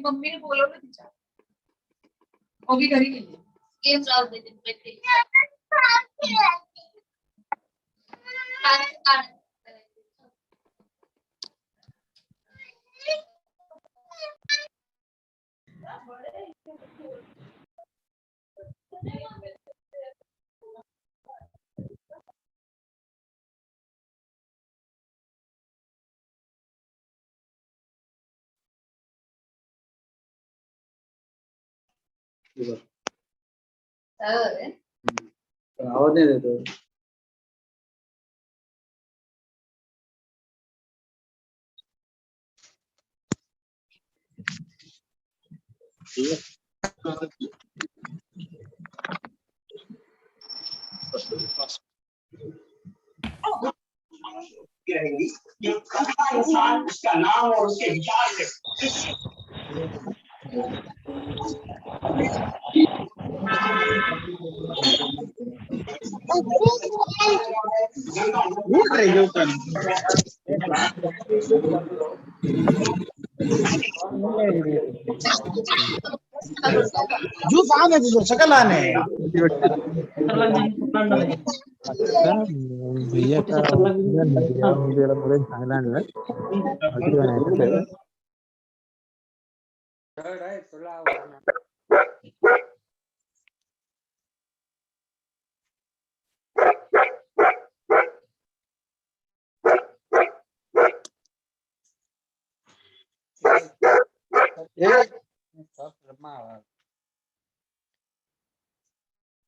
मम्मीने बोलवलं तिच्या ओगी घरी गेली गेम चालू देते आवाज नाही देतो रहेंगी कि कौन इंसान उसका नाम और उसके विचार से ज्यूस आने दो सकल आने भैया का मुझे चांगला आणलं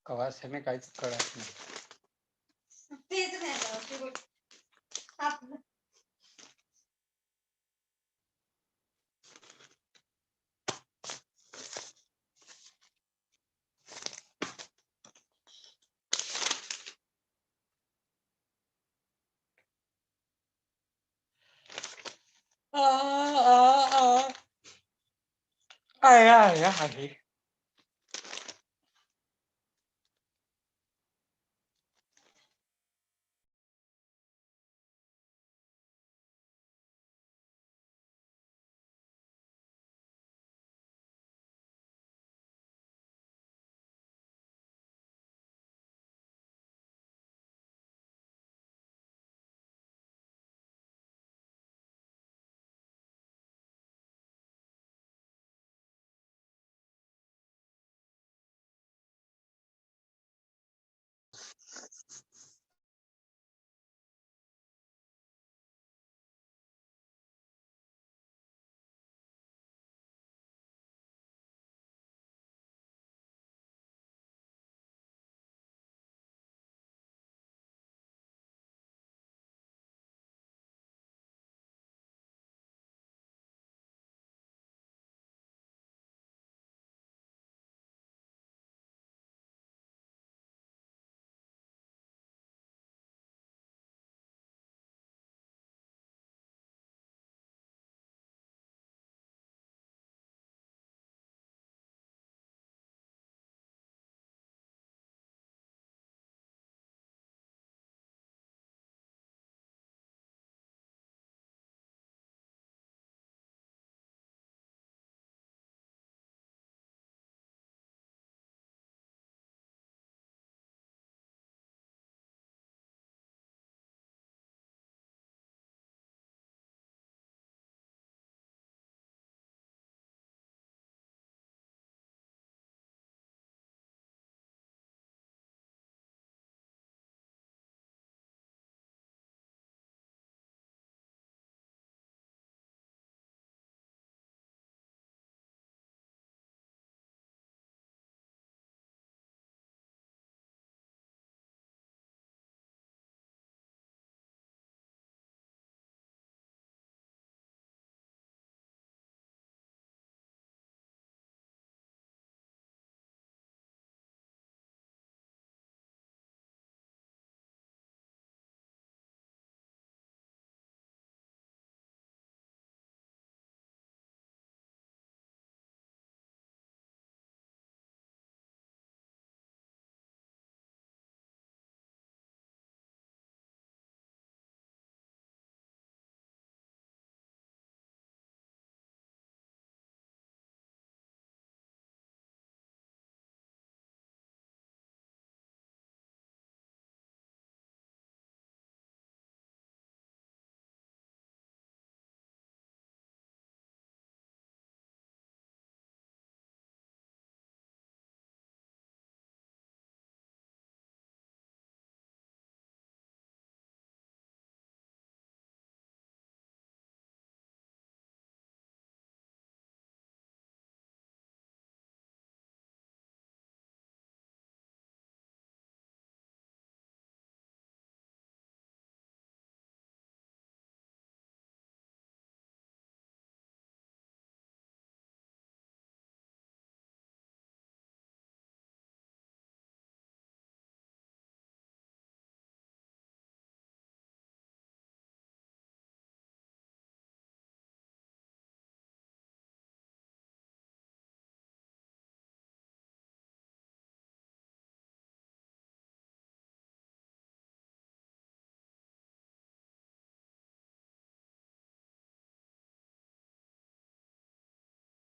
कवा से में काहीच कळत नाही तेच नाही आहे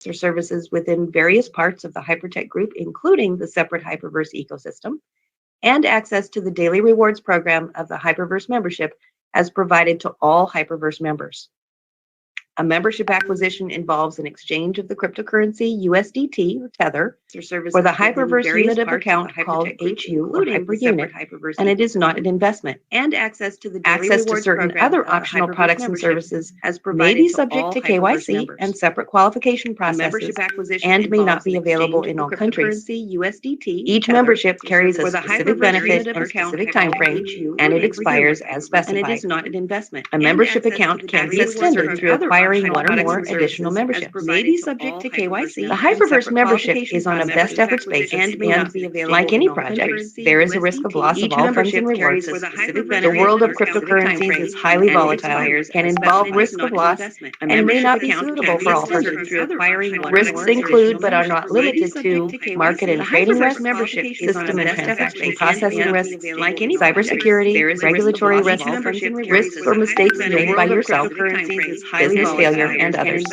or services within various parts of the Hypertech group, including the separate Hyperverse ecosystem, and access to the daily rewards program of the Hyperverse membership as provided to all Hyperverse members. A membership acquisition involves an exchange of the cryptocurrency USDT, or Tether, for the Hyperverse unit of account called HU, or Hyper Unit, and it is not an investment. And access to certain other optional products and services may be subject to KYC and separate qualification processes and may not be available in all countries. Each membership carries a specific benefit and specific time frame, and it expires as specified. A membership account can be extended through acquiring one or more additional memberships. May be subject to KYC. The Hyperverse membership is on a best efforts basis, and like any project, there is a risk of loss of all funds and rewards. The world of cryptocurrencies is highly volatile, can involve risk of loss, and may not be suitable for all persons. Risks include, but are not limited to, market and trading risk, system and transaction processing risks, cybersecurity, regulatory risks, risks or mistakes made by yourself, business failure, and others.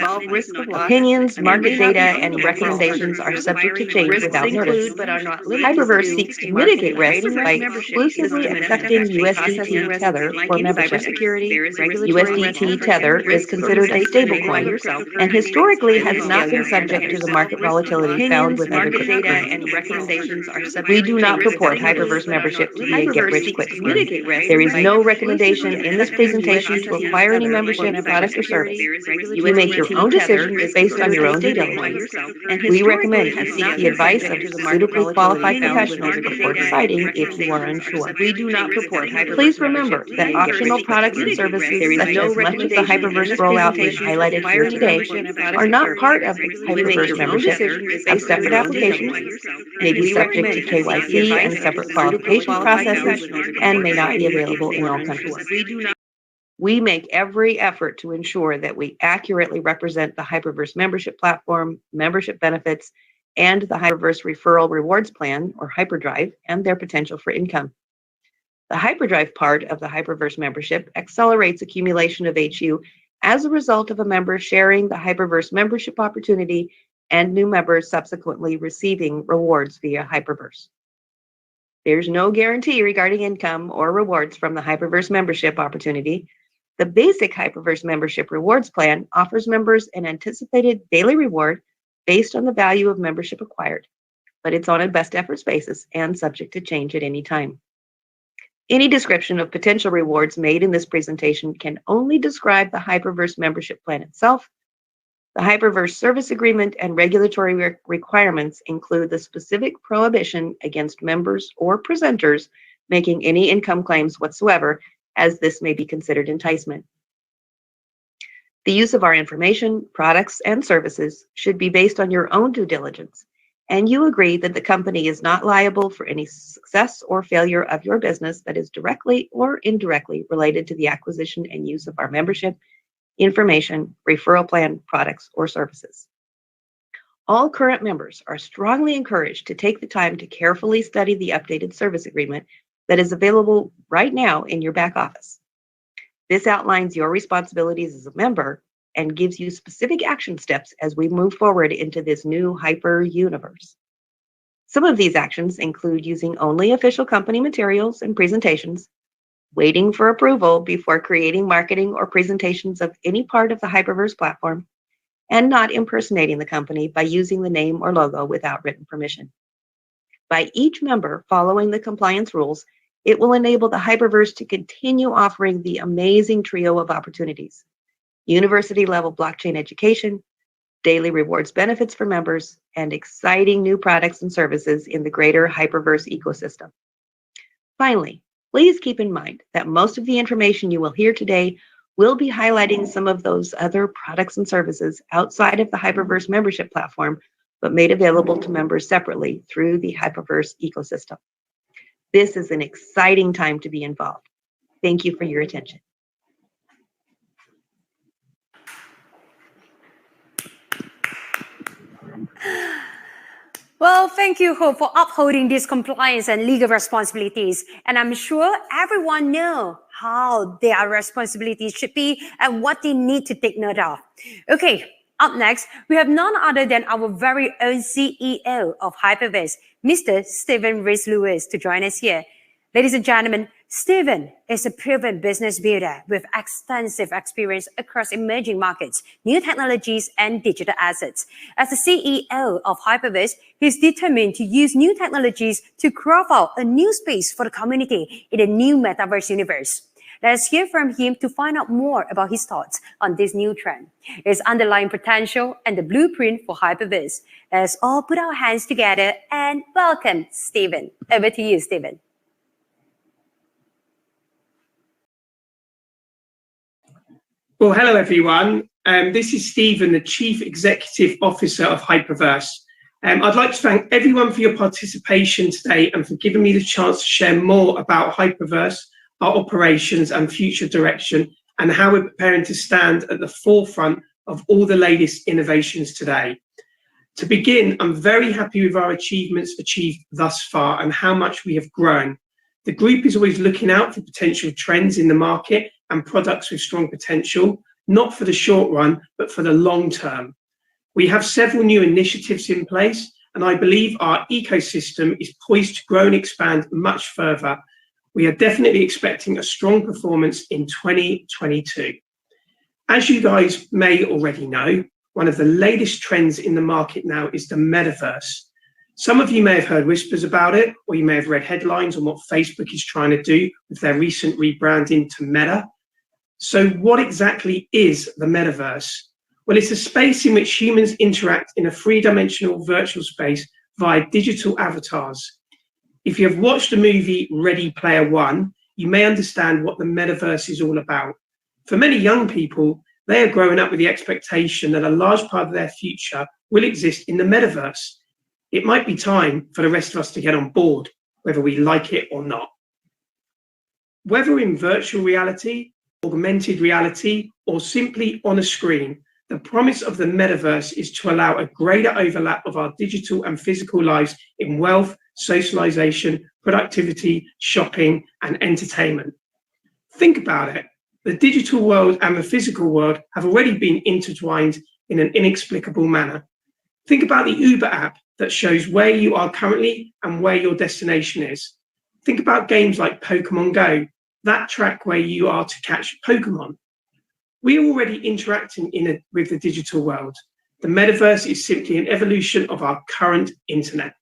Opinions, market data, and recommendations are subject to change without notice. Hyperverse seeks to mitigate risks by exclusively accepting USDT Tether for membership. USDT Tether is considered a stablecoin and historically has not been subject to the market volatility found with other cryptocurrencies. We do not purport Hyperverse membership to be a get-rich-quick scheme. There is no recommendation in this presentation to acquire any membership, product, or service. You make your own decisions based on your own due diligence. We recommend you seek the advice of suitably qualified professionals before deciding if you are unsure. Please remember that optional products and services, such as much of the Hyperverse rollout we've highlighted here today, are not part of the Hyperverse membership. Have separate applications, may be subject to KYC and separate qualification processes, and may not be available in all countries. We make every effort to ensure that we accurately represent the Hyperverse membership platform, membership benefits, and the Hyperverse referral rewards plan, or Hyperdrive, and their potential for income. The Hyperdrive part of the Hyperverse membership accelerates accumulation of HU as a result of a member sharing the Hyperverse membership opportunity and new members subsequently receiving rewards via Hyperverse. There's no guarantee regarding income or rewards from the Hyperverse membership opportunity. The basic Hyperverse membership rewards plan offers members an anticipated daily reward based on the value of membership acquired, but it's on a best efforts basis and subject to change at any time. Any description of potential rewards made in this presentation can only describe the Hyperverse membership plan itself. The Hyperverse service agreement and regulatory requirements include the specific prohibition against members or presenters making any income claims whatsoever, as this may be considered enticement. The use of our information, products, and services should be based on your own due diligence, and you agree that the company is not liable for any success or failure of your business that is directly or indirectly related to the acquisition and use of our membership, information, referral plan, products, or services. All current members are strongly encouraged to take the time to carefully study the updated service agreement that is available right now in your back office. This outlines your responsibilities as a member and gives you specific action steps as we move forward into this new hyper universe. Some of these actions include using only official company materials and presentations, waiting for approval before creating marketing or presentations of any part of the Hyperverse platform, and not impersonating the company by using the name or logo without written permission. By each member following the compliance rules, it will enable the Hyperverse to continue offering the amazing trio of opportunities: university-level blockchain education, daily rewards benefits for members, and exciting new products and services in the greater Hyperverse ecosystem. Finally, please keep in mind that most of the information you will hear today will be highlighting some of those other products and services outside of the Hyperverse membership platform, but made available to members separately through the Hyperverse ecosystem. This is an exciting time to be involved. Thank you for your attention. Well, thank you, Hope, for upholding these compliance and legal responsibilities. And I'm sure everyone knows how their responsibilities should be and what they need to take note of. Okay, Up next, we have none other than our very own CEO of Hypervarse, Mr. Stephen Rees-Lewis, to join us here. Ladies and gentlemen, Stephen is a proven business builder with extensive experience across emerging markets, new technologies, and digital assets. As the CEO of Hypervarse, he's determined to use new technologies to carve out a new space for the community in a new metaverse universe. Let's hear from him to find out more about his thoughts on this new trend, its underlying potential, and the blueprint for Hypervarse. Let's all put our hands together and welcome Stephen. Over to you, Stephen. Well, hello, everyone. This is Stephen, the Chief Executive Officer of Hypervarse. I'd like to thank everyone for your participation today and for giving me the chance to share more about Hypervarse, our operations and future direction, and how we're preparing to stand at the forefront of all the latest innovations today. To begin, I'm very happy with our achievements achieved thus far and how much we have grown. The group is always looking out for potential trends in the market and products with strong potential, not for the short run, but for the long term. We have several new initiatives in place, and I believe our ecosystem is poised to grow and expand much further. We are definitely expecting a strong performance in 2022. As you guys may already know, one of the latest trends in the market now is the metaverse. Some of you may have heard whispers about it, or you may have read headlines on what Facebook is trying to do with their recent rebranding to Meta. So what exactly is the metaverse? Well, it's a space in which humans interact in a three-dimensional virtual space via digital avatars. If you have watched the movie Ready Player One, you may understand what the metaverse is all about. For many young people, they are growing up with the expectation that a large part of their future will exist in the metaverse. It might be time for the rest of us to get on board, whether we like it or not. Whether in virtual reality, augmented reality, or simply on a screen, the promise of the metaverse is to allow a greater overlap of our digital and physical lives in wealth, socialization, productivity, shopping, and entertainment. Think about it. The digital world and the physical world have already been intertwined in an inexplicable manner. Think about the Uber app that shows where you are currently and where your destination is. Think about games like Pokemon Go, that track where you are to catch Pokemon. We are already interacting with the digital world. The metaverse is simply an evolution of our current internet.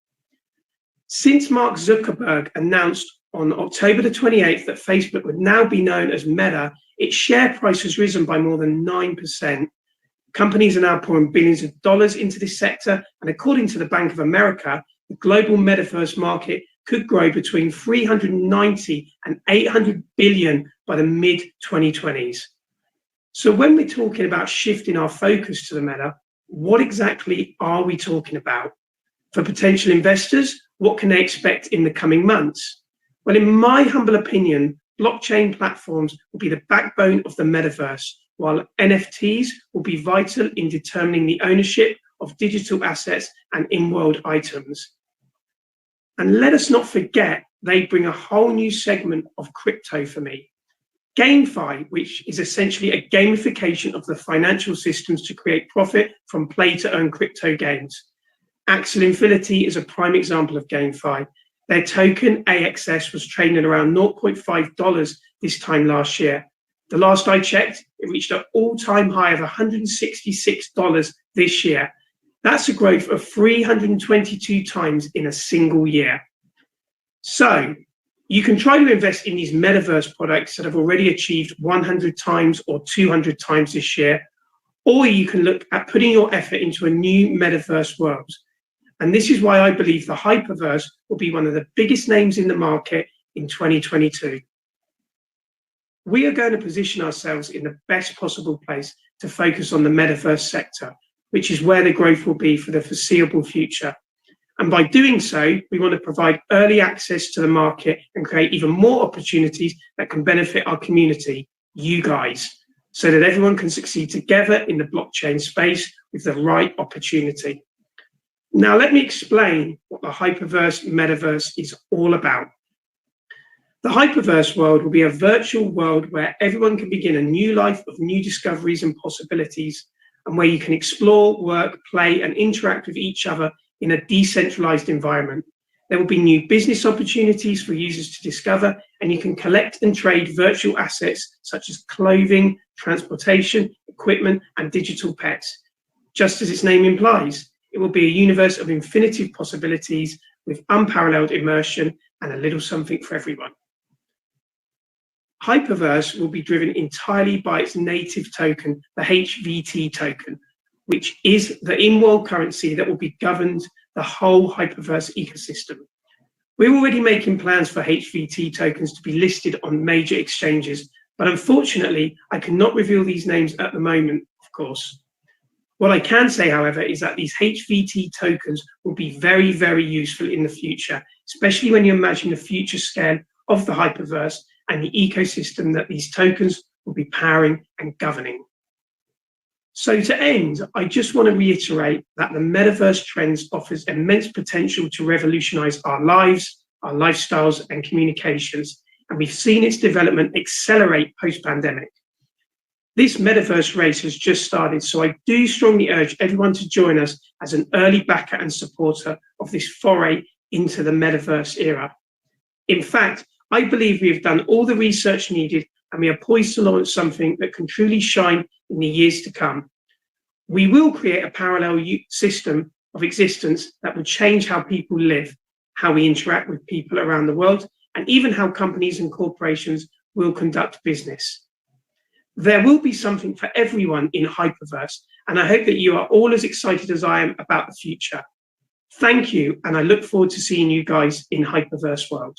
Since Mark Zuckerberg announced on October the 28th that Facebook would now be known as Meta, its share price has risen by more than 9%. Companies are now pouring billions of dollars into this sector, and according to the Bank of America, the global metaverse market could grow between 390 and 800 billion by the mid-2020s. So when we're talking about shifting our focus to the meta, what exactly are we talking about? For potential investors, what can they expect in the coming months? Well, in my humble opinion, blockchain platforms will be the backbone of the metaverse, while NFTs will be vital in determining the ownership of digital assets and in-world items. And let us not forget, they bring a whole new segment of crypto for me. GameFi, which is essentially a gamification of the financial systems to create profit from play-to-earn crypto games. Axel Infinity is a prime example of GameFi. Their token, AXS, was trading at around $0.5 this time last year. The last I checked, it reached an all-time high of $166 this year. That's a growth of 322 times in a single year. So you can try to invest in these metaverse products that have already achieved 100 times or 200 times this year, or you can look at putting your effort into a new metaverse world. And this is why I believe the Hyperverse will be one of the biggest names in the market in 2022. We are going to position ourselves in the best possible place to focus on the metaverse sector, which is where the growth will be for the foreseeable future. And by doing so, we want to provide early access to the market and create even more opportunities that can benefit our community, you guys, so that everyone can succeed together in the blockchain space with the right opportunity. Now, let me explain what the Hyperverse metaverse is all about. The Hyperverse world will be a virtual world where everyone can begin a new life of new discoveries and possibilities. and where you can explore, work, play, and interact with each other in a decentralized environment. There will be new business opportunities for users to discover, and you can collect and trade virtual assets such as clothing, transportation, equipment, and digital pets. Just as its name implies, it will be a universe of infinitive possibilities with unparalleled immersion and a little something for everyone. Hyperverse will be driven entirely by its native token, the HVT token, which is the in-world currency that will be governed the whole Hyperverse ecosystem. We're already making plans for HVT tokens to be listed on major exchanges, but unfortunately, I cannot reveal these names at the moment, of course. What I can say, however, is that these HVT tokens will be very, very useful in the future, especially when you imagine the future scale of the Hyperverse and the ecosystem that these tokens will be powering and governing. So to end, I just want to reiterate that the metaverse trends offers immense potential to revolutionize our lives, our lifestyles, and communications, and we've seen its development accelerate post-pandemic. This metaverse race has just started, so I do strongly urge everyone to join us as an early backer and supporter of this foray into the metaverse era. In fact, I believe we have done all the research needed and we are poised to launch something that can truly shine in the years to come. We will create a parallel system of existence that will change how people live, how we interact with people around the world, and even how companies and corporations will conduct business. There will be something for everyone in Hyperverse, and I hope that you are all as excited as I am about the future. Thank you, and I look forward to seeing you guys in Hyperverse World.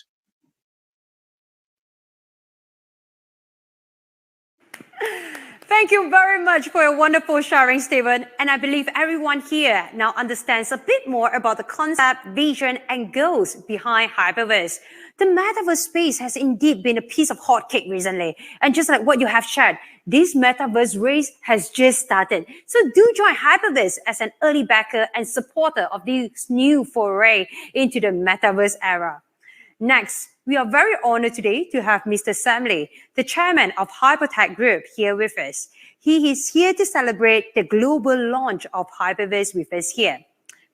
Thank you very much for your wonderful sharing, Stephen. And I believe everyone here now understands a bit more about the concept, vision, and goals behind Hyperverse. The metaverse space has indeed been a piece of hot cake recently. And just like what you have shared, this metaverse race has just started. So do join Hyperverse as an early backer and supporter of this new foray into the metaverse era. Next, we are very honored today to have Mr. Sam Lee, the chairman of Hypertech Group, here with us. He is here to celebrate the global launch of Hyperverse with us here.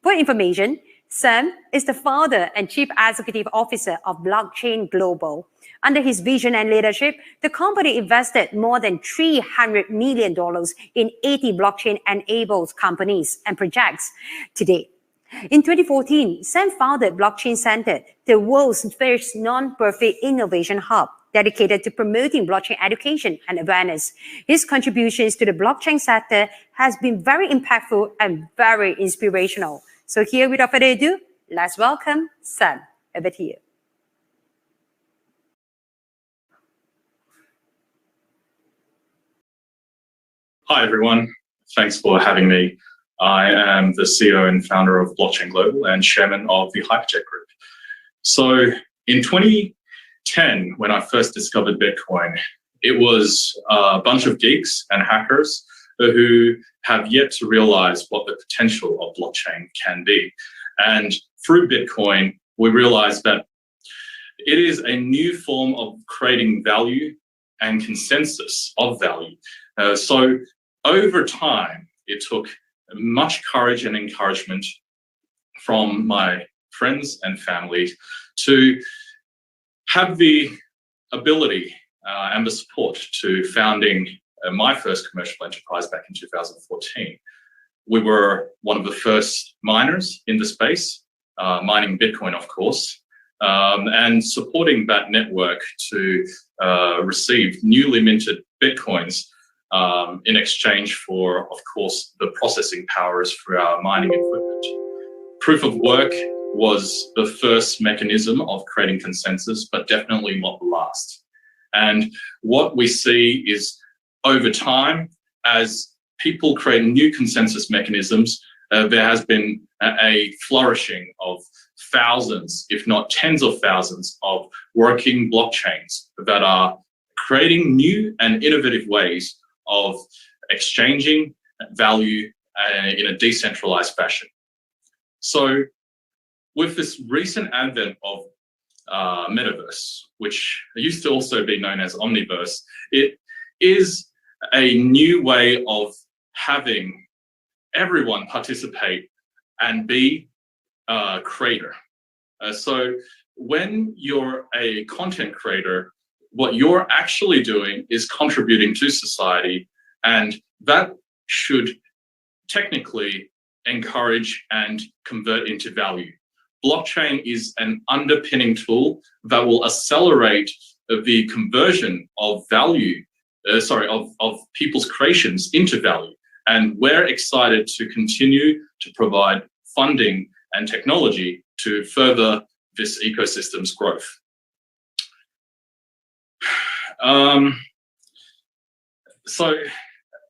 For information, Sam is the founder and chief executive officer of Blockchain Global. Under his vision and leadership, the company invested more than $300 million in 80 blockchain-enabled companies and projects today. In 2014, Sam founded Blockchain Center, the world's first non-profit innovation hub dedicated to promoting blockchain education and awareness. His contributions to the blockchain sector has been very impactful and very inspirational. So here, without further ado, let's welcome Sam. Over to you. Hi, everyone. Thanks for having me. I am the CEO and founder of Blockchain Global and chairman of the Hypertech Group. So in 2010, when I first discovered Bitcoin, it was a bunch of geeks and hackers who have yet to realize what the potential of blockchain can be. And through Bitcoin, we realized that it is a new form of creating value and consensus of value. So over time, it took much courage and encouragement from my friends and family to have the ability and the support to founding my first commercial enterprise back in 2014. We were one of the first miners in the space, mining Bitcoin, of course, and supporting that network to receive newly minted Bitcoins in exchange for, of course, the processing powers for our mining equipment. Proof of work was the first mechanism of creating consensus, but definitely not the last. And what we see is over time, as people create new consensus mechanisms, there has been a flourishing of thousands, if not tens of thousands, of working blockchains that are creating new and innovative ways of exchanging value in a decentralized fashion. So with this recent advent of metaverse, which used to also be known as omniverse, it is a new way of having everyone participate and be a creator. So when you're a content creator, what you're actually doing is contributing to society, and that should technically encourage and convert into value. Blockchain is an underpinning tool that will accelerate the conversion of value, of people's creations into value. And we're excited to continue to provide funding and technology to further this ecosystem's growth. So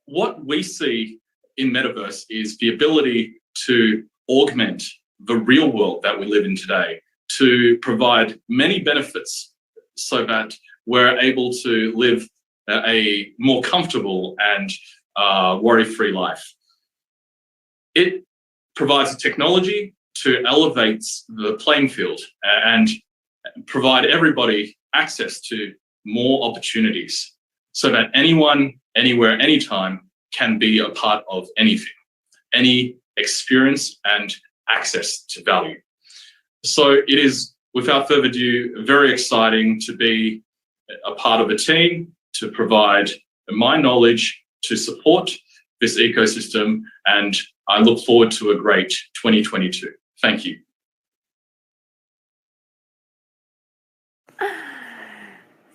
what we see in Metaverse is the ability to augment the real world that we live in today, to provide many benefits so that we're able to live a more comfortable and worry-free life. It provides technology to elevate the playing field and provide everybody access to more opportunities so that anyone, anywhere, anytime can be a part of anything, any experience and access to value. So it is, without further ado, very exciting to be a part of a team to provide my knowledge to support this ecosystem, and I look forward to a great 2022. Thank you.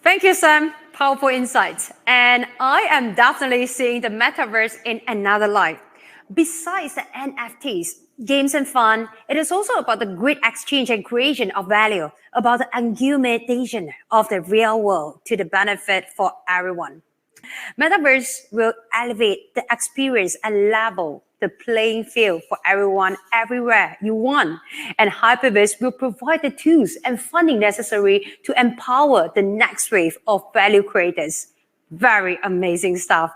Thank you, Sam. Powerful insights. And I am definitely seeing the metaverse in another light. Besides the NFTs, games and fun, it is also about the great exchange and creation of value, about the augmentation of the real world to the benefit for everyone. Metaverse will elevate the experience and level the playing field for everyone, everywhere you want. And Hypervarse will provide the tools and funding necessary to empower the next wave of value creators. Very amazing stuff.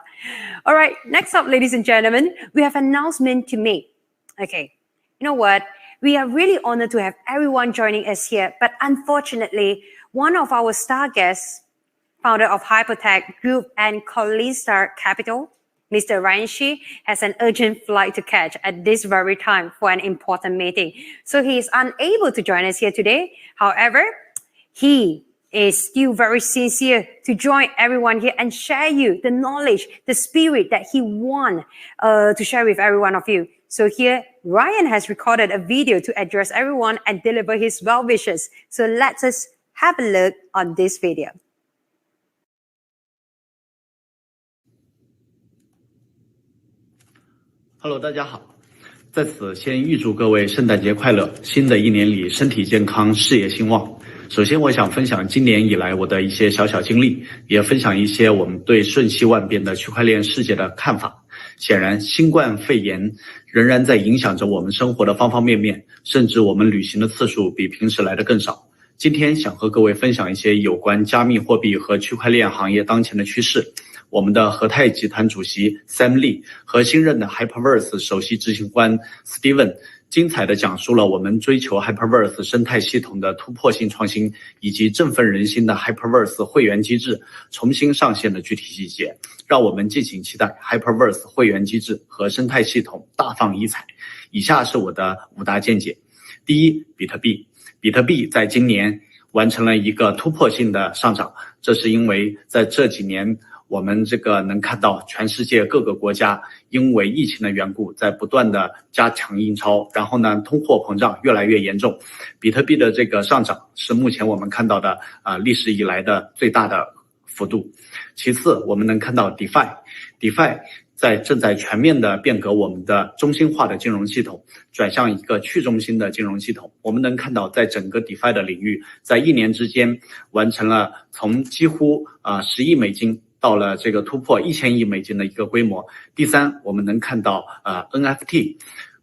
All right, next up, ladies and gentlemen, we have an announcement to make. Okay, you know what? We are really honored to have everyone joining us here, but unfortunately, one of our star guests, founder of Hypertech Group and Collinstar Capital, Mr. Ryan Shi, has an urgent flight to catch at this very time for an important meeting. So he is unable to join us here today. However, he is still very sincere to join everyone here and share you the knowledge, the spirit that he wants to share with every one of you. So here, Ryan has recorded a video to address everyone and deliver his well wishes. So let us have a look on this video. Hello， 大家好，在此先预祝各位圣诞节快乐，新的一年里身体健康，事业兴旺。首先，我想分享今年以来我的一些小经历，也分享一些我们对瞬息万变的区块链世界的看法。显然，新冠肺炎仍然在影响着我们生活的方方面面，甚至我们旅行的次数比平时来的更少。今天想和各位分享一些有关加密货币和区块链行业当前的趋势。我们的和泰集团主席 Sam Lee 和新任的 Hypervarse 首席执行官 Steven 精彩地讲述了我们追求 Hypervarse 生态系统的突破性创新，以及振奋人心的 Hypervarse 会员机制重新上线的具体细节。让我们敬请期待 Hypervarse 会员机制和生态系统大放异彩。以下是我的5大见解。第一，比特币。比特币在今年完成了一个突破性的上涨，这是因为在这几年我们能看到全世界各个国家因为疫情的缘故，在不断的加强印钞，然后呢，通货膨胀越来越严重。比特币的上涨是目前我们看到的历史以来的最大的幅度。其次，我们能看到 DeFi 正在全面的变革我们的中心化的金融系统，转向一个去中心的金融系统。我们能看到，在整个 DeFi 的领域，在1年之间完成了从几乎10亿美金到了突破1000亿美金的一个规模。第三，我们能看到NFT。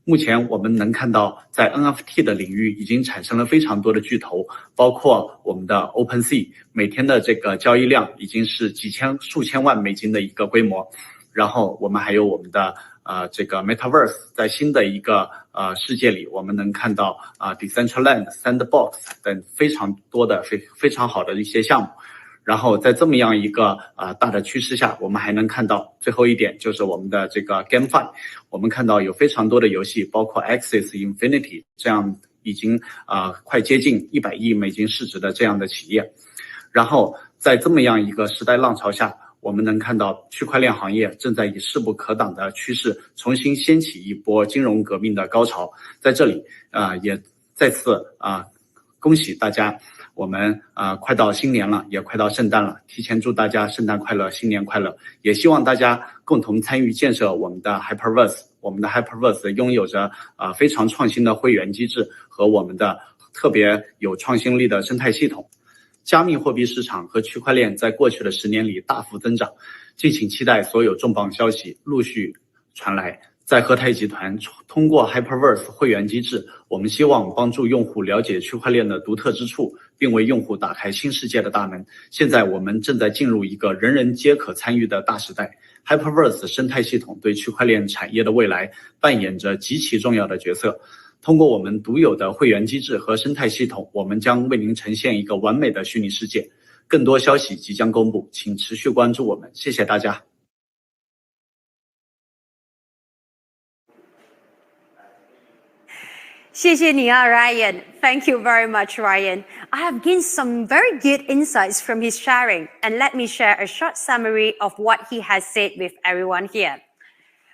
目前我们能看到，在 NFT 的领域已经产生了非常多的巨头，包括我们的 OpenSea， 每天的交易量已经是数千万美金的一个规模。然后我们还有我们的Metaverse， 在新的一个世界里，我们能看到Decentraland、Sandbox 等非常多的非常好的一些项目。然后在这么样一个大的趋势下，我们还能看到最后一点就是我们的这个 GameFi， 我们看到有非常多的游戏，包括 Axie Infinity 这样已经快接近100亿美金市值的这样的企业。然后在这么样一个时代浪潮下，我们能看到区块链行业正在以势不可挡的趋势重新掀起一波金融革命的高潮。在这里也再次恭喜大家，我们快到新年了，也快到圣诞了，提前祝大家圣诞快乐，新年快乐。也希望大家共同参与建设我们的 Hyperverse。我们的 Hyperverse 拥有着非常创新的会员机制和我们的特别有创新力的生态系统。加密货币市场和区块链在过去的10年里大幅增长，敬请期待所有重磅消息陆续传来。在和泰集团通过 Hyperverse 会员机制，我们希望帮助用户了解区块链的独特之处，并为用户打开新世界的大门。现在我们正在进入一个人人皆可参与的大时代， Hyperverse 生态系统对区块链产业的未来扮演着极其重要的角色。通过我们独有的会员机制和生态系统，我们将为您呈现一个完美的虚拟世界。更多消息即将公布，请持续关注我们，谢谢大家。谢谢你啊 Ryan. Thank you very much, Ryan. I have gained some very good insights from his sharing, and let me share a short summary of what he has said with everyone here.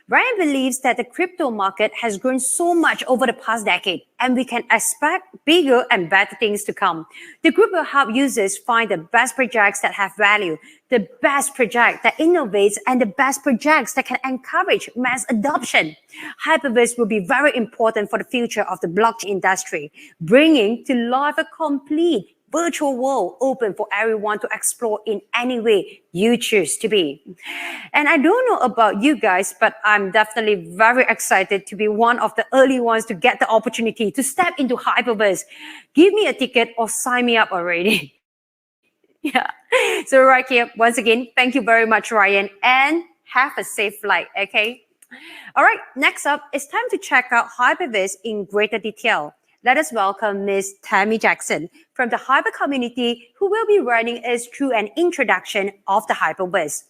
Ryan believes that the crypto market has grown so much over the past decade, and we can expect bigger and better things to come. The group will help users find the best projects that have value, the best project that innovates, and the best projects that can encourage mass adoption. Hyperverse will be very important for the future of the blockchain industry, bringing to life a complete virtual world open for everyone to explore in any way you choose to be. And I don't know about you guys, but I'm definitely very excited to be one of the early ones to get the opportunity to step into Hyperverse. Give me a ticket or sign me up already. Yeah. So right here, once again, thank you very much, Ryan, and have a safe flight, okay? All right, next up, it's time to check out Hyperverse in greater detail. Let us welcome Ms. Tammy Jackson from the Hyper community, who will be running us through an introduction of the Hyperverse.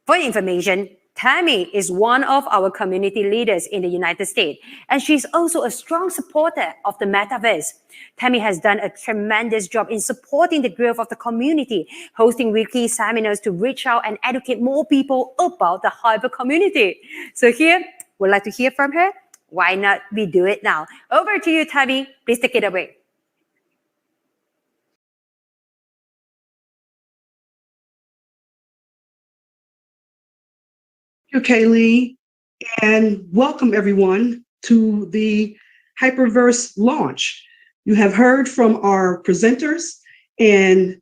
For your information, Tammy is one of our community leaders in the United States, and she's also a strong supporter of the Metaverse. Tammy has done a tremendous job in supporting the growth of the community, hosting weekly seminars to reach out and educate more people about the Hyper community. So here, we'd like to hear from her. Why not we do it now? Over to you, Tammy. Please take it away. Thank you, Kaylee, and welcome everyone to the Hyperverse launch. You have heard from our presenters, and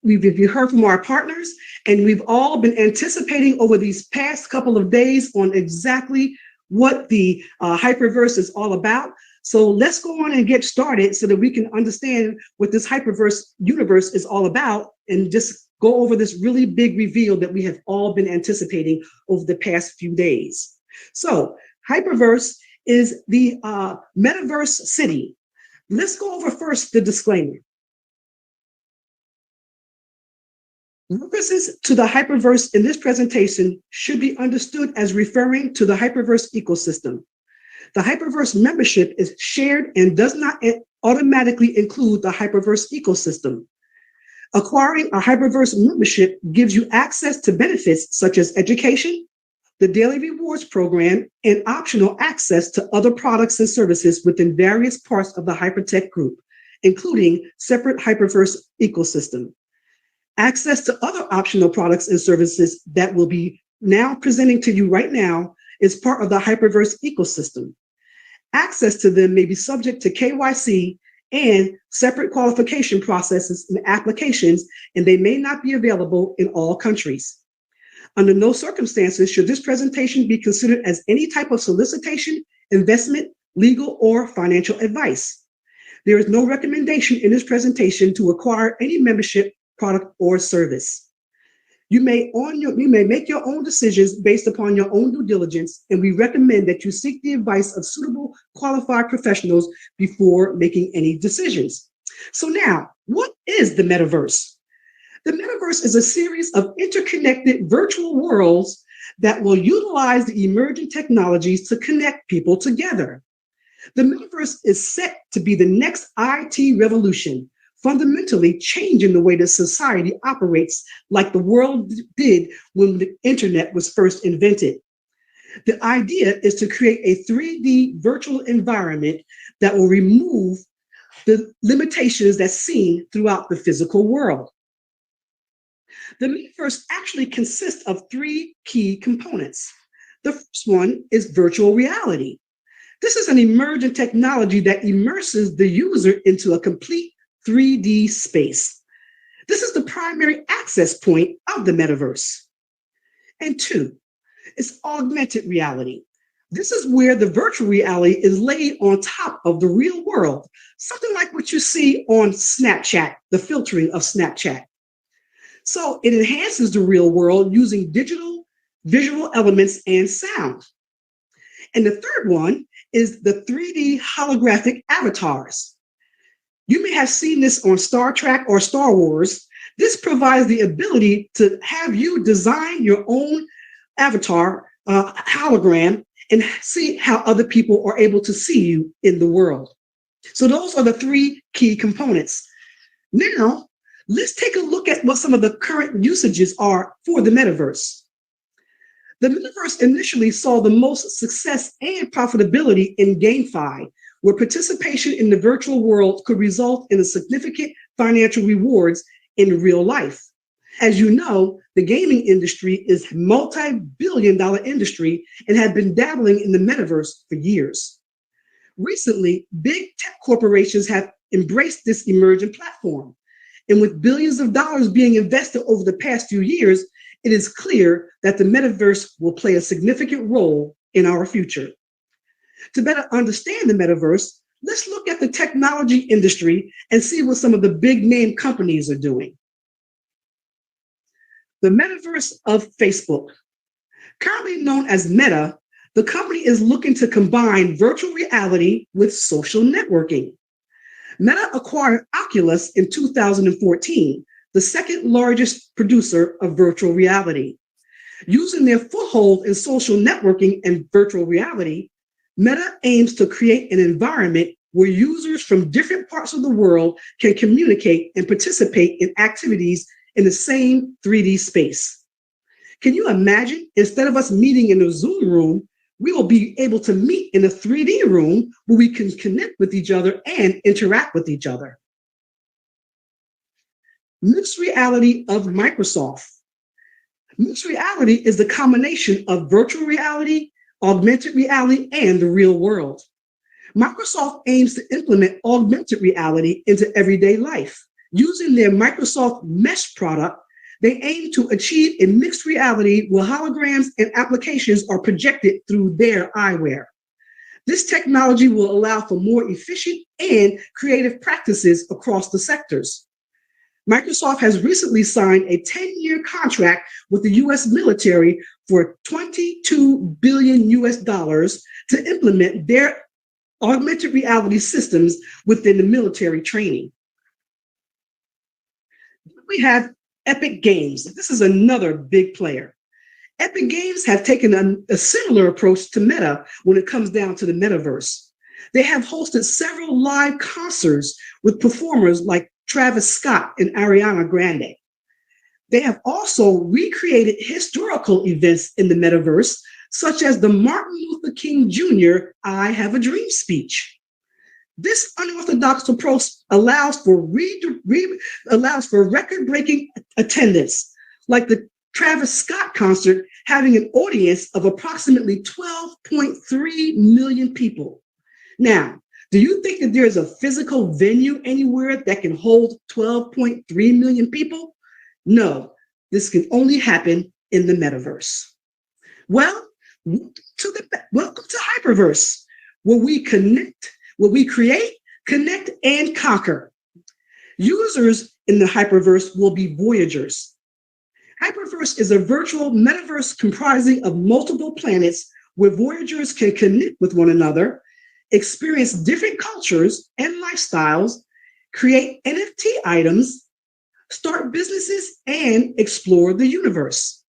we've heard from our partners, and we've all been anticipating over these past couple of days on exactly what the Hyperverse is all about. So let's go on and get started so that we can understand what this Hyperverse universe is all about, and just go over this really big reveal that we have all been anticipating over the past few days. So Hyperverse is the metaverse city. Let's go over first the disclaimer. References to the Hyperverse in this presentation should be understood as referring to the Hyperverse ecosystem. The Hyperverse membership is shared and does not automatically include the Hyperverse ecosystem. Acquiring a Hyperverse membership gives you access to benefits such as education, the daily rewards program, and optional access to other products and services within various parts of the Hypertech group, including separate Hyperverse ecosystem. Access to other optional products and services that will be now presenting to you right now is part of the Hyperverse ecosystem. Access to them may be subject to KYC and separate qualification processes and applications, and they may not be available in all countries. Under no circumstances should this presentation be considered as any type of solicitation, investment, legal, or financial advice. There is no recommendation in this presentation to acquire any membership, product, or service. You may make your own decisions based upon your own due diligence, and we recommend that you seek the advice of suitable qualified professionals before making any decisions. So now, what is the metaverse? The metaverse is a series of interconnected virtual worlds that will utilize the emerging technologies to connect people together. The metaverse is set to be the next IT revolution, fundamentally changing the way that society operates like the world did when the internet was first invented. The idea is to create a 3D virtual environment that will remove the limitations that's seen throughout the physical world. The metaverse actually consists of three key components. The first one is virtual reality. This is an emergent technology that immerses the user into a complete 3D space. This is the primary access point of the metaverse. And two, is augmented reality. This is where the virtual reality is laid on top of the real world, something like what you see on Snapchat, the filtering of Snapchat. So it enhances the real world using digital visual elements and sound. And the third one is the 3D holographic avatars. You may have seen this on Star Trek or Star Wars. This provides the ability to have you design your own avatar hologram and see how other people are able to see you in the world. So those are the three key components. Now, let's take a look at what some of the current usages are for the metaverse. The metaverse initially saw the most success and profitability in GameFi, where participation in the virtual world could result in a significant financial rewards in real life. As you know, the gaming industry is a multi-billion-dollar industry and had been dabbling in the metaverse for years. Recently, big tech corporations have embraced this emerging platform. And with billions of dollars being invested over the past few years, it is clear that the metaverse will play a significant role in our future. To better understand the metaverse, let's look at the technology industry and see what some of the big name companies are doing. The metaverse of Facebook. Currently known as Meta, the company is looking to combine virtual reality with social networking. Meta acquired Oculus in 2014, the second largest producer of virtual reality. Using their foothold in social networking and virtual reality, Meta aims to create an environment where users from different parts of the world can communicate and participate in activities in the same 3D space. Can you imagine, instead of us meeting in a Zoom room, we will be able to meet in a 3D room where we can connect with each other and interact with each other. Mixed reality of Microsoft. Mixed reality is the combination of virtual reality, augmented reality, and the real world. Microsoft aims to implement augmented reality into everyday life. Using their Microsoft Mesh product, they aim to achieve a mixed reality where holograms and applications are projected through their eyewear. This technology will allow for more efficient and creative practices across the sectors. Microsoft has recently signed a 10-year contract with the US military for $22 billion to implement their augmented reality systems within the military training. We have Epic Games. This is another big player. Epic Games have taken a similar approach to Meta when it comes down to the metaverse. They have hosted several live concerts with performers like Travis Scott and Ariana Grande. They have also recreated historical events in the metaverse, such as the Martin Luther King Jr. I Have a Dream speech. This unorthodox approach allows for record-breaking attendance, like the Travis Scott concert having an audience of approximately 12.3 million people. Now, do you think that there is a physical venue anywhere that can hold 12.3 million people? No, this can only happen in the metaverse. Well, welcome to Hyperverse, where we connect, where we create, connect, and conquer. Users in the Hyperverse will be voyagers. Hyperverse is a virtual metaverse comprising of multiple planets where voyagers can connect with one another, experience different cultures and lifestyles, create NFT items, start businesses, and explore the universe.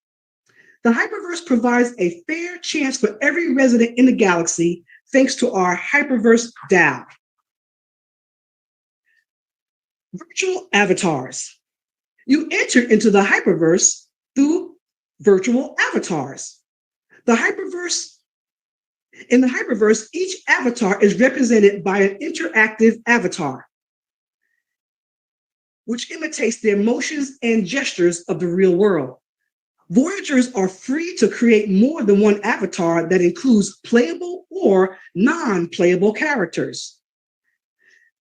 The Hyperverse provides a fair chance for every resident in the galaxy thanks to our Hyperverse DAO. Virtual avatars. You enter into the Hyperverse through virtual avatars. In the Hyperverse, each avatar is represented by an interactive avatar, which imitates the emotions and gestures of the real world. Voyagers are free to create more than one avatar that includes playable or non-playable characters.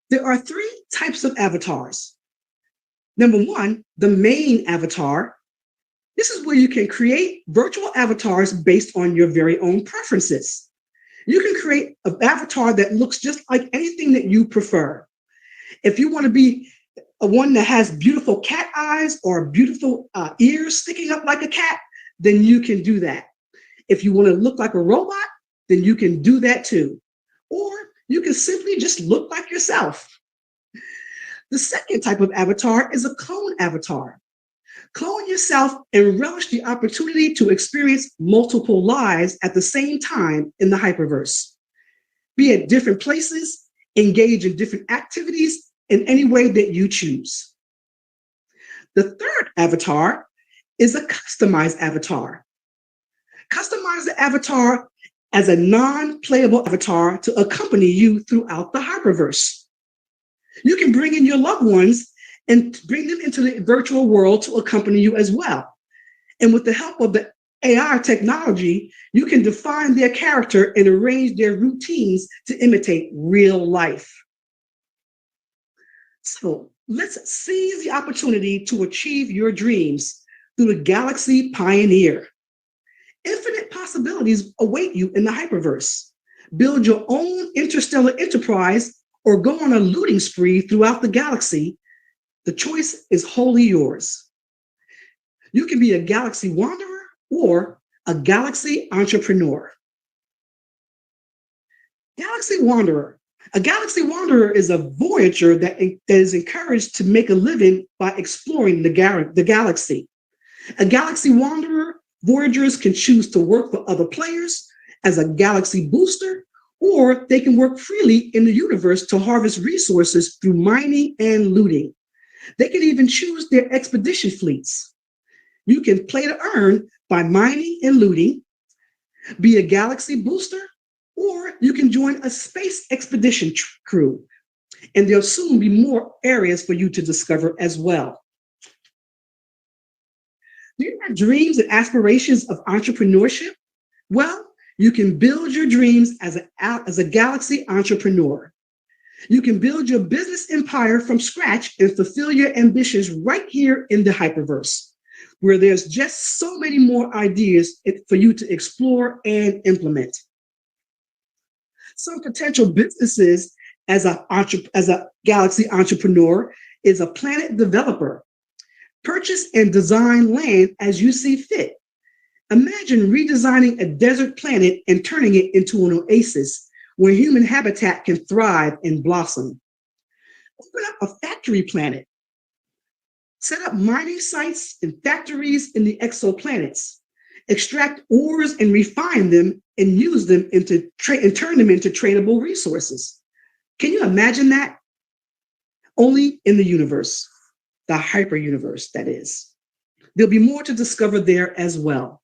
There are 3 types of avatars. Number 1, the main avatar. This is where you can create virtual avatars based on your very own preferences. You can create an avatar that looks just like anything that you prefer. If you want to be one that has beautiful cat eyes or beautiful ears sticking up like a cat, then you can do that. If you want to look like a robot, then you can do that too. Or you can simply just look like yourself. The second type of avatar is a clone avatar. Clone yourself and relish the opportunity to experience multiple lives at the same time in the Hyperverse. Be at different places, engage in different activities in any way that you choose. The third avatar is a customized avatar. Customize the avatar as a non-playable avatar to accompany you throughout the Hyperverse. You can bring in your loved ones and bring them into the virtual world to accompany you as well. And with the help of the AI technology, you can define their character and arrange their routines to imitate real life. So let's seize the opportunity to achieve your dreams through the Galaxy Pioneer. Infinite possibilities await you in the Hyperverse. Build your own interstellar enterprise or go on a looting spree throughout the galaxy. The choice is wholly yours. You can be a galaxy wanderer or a galaxy entrepreneur. Galaxy wanderer. A galaxy wanderer is a voyager that is encouraged to make a living by exploring the galaxy. A galaxy wanderer, voyagers can choose to work for other players as a galaxy booster, or they can work freely in the universe to harvest resources through mining and looting. They can even choose their expedition fleets. You can play to earn by mining and looting, be a galaxy booster, or you can join a space expedition crew. And there'll soon be more areas for you to discover as well. Do you have dreams and aspirations of entrepreneurship? Well, you can build your dreams as a galaxy entrepreneur. You can build your business empire from scratch and fulfill your ambitions right here in the Hyperverse, where there's just so many more ideas for you to explore and implement. Some potential businesses as a galaxy entrepreneur is a planet developer. Purchase and design land as you see fit. Imagine redesigning a desert planet and turning it into an oasis where human habitat can thrive and blossom. Open up a factory planet. Set up mining sites and factories in the exoplanets. Extract ores and refine them and use them and turn them into tradable resources. Can you imagine that? Only in the universe, the hyper universe, that is. There'll be more to discover there as well.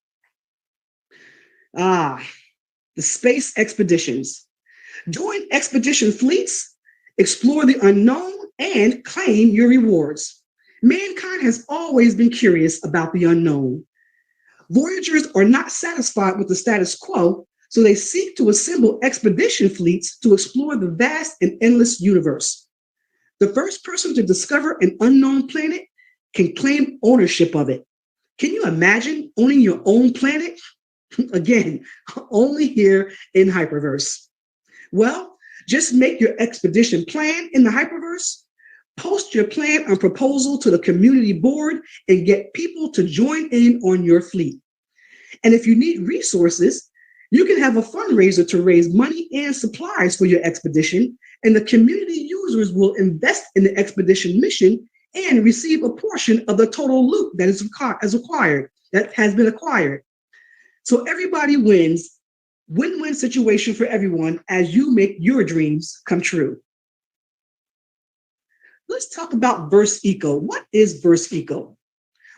The space expeditions. Join expedition fleets, explore the unknown, and claim your rewards. Mankind has always been curious about the unknown. Voyagers are not satisfied with the status quo, so they seek to assemble expedition fleets to explore the vast and endless universe. The first person to discover an unknown planet can claim ownership of it. Can you imagine owning your own planet? Again, only here in Hyperverse. Well, just make your expedition plan in the Hyperverse, post your plan on proposal to the community board, and get people to join in on your fleet. And if you need resources, you can have a fundraiser to raise money and supplies for your expedition, and the community user users will invest in the expedition mission and receive a portion of the total loot that has been acquired. So everybody wins. Win-win situation for everyone as you make your dreams come true. Let's talk about Verse Eco. What is Verse Eco?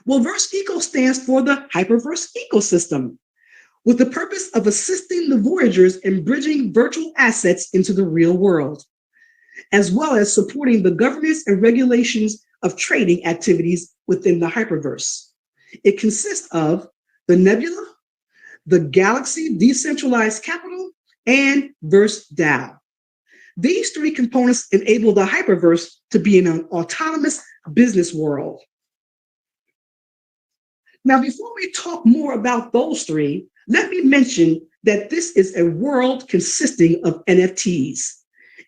Well, Verse Eco stands for the Hyperverse ecosystem, with the purpose of assisting the Voyagers in bridging virtual assets into the real world, as well as supporting the governance and regulations of trading activities within the Hyperverse. It consists of the Nebula, the Galaxy Decentralized Capital, and Verse DAO. These three components enable the Hyperverse to be in an autonomous business world. Now, before we talk more about those three, let me mention that this is a world consisting of NFTs.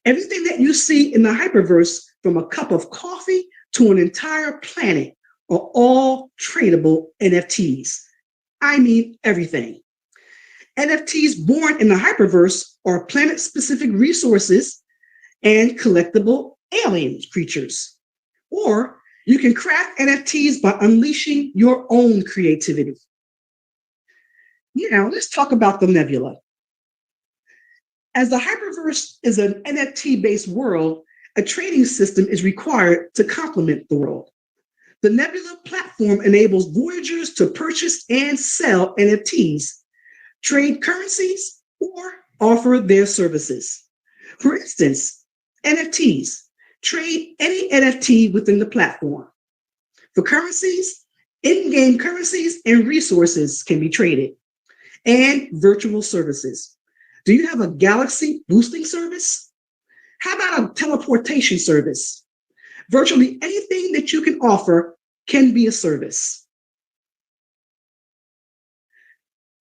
Everything that you see in the Hyperverse, from a cup of coffee to an entire planet, are all tradable NFTs. I mean everything. NFTs born in the Hyperverse are planet-specific resources and collectible alien creatures. Or you can craft NFTs by unleashing your own creativity. Now, let's talk about the Nebula. As the Hyperverse is an NFT-based world, a trading system is required to complement the world. The Nebula platform enables Voyagers to purchase and sell NFTs, trade currencies, or offer their services. For instance, NFTs. Trade any NFT within the platform. For currencies, in-game currencies and resources can be traded. And virtual services. Do you have a galaxy boosting service? How about a teleportation service? Virtually anything that you can offer can be a service.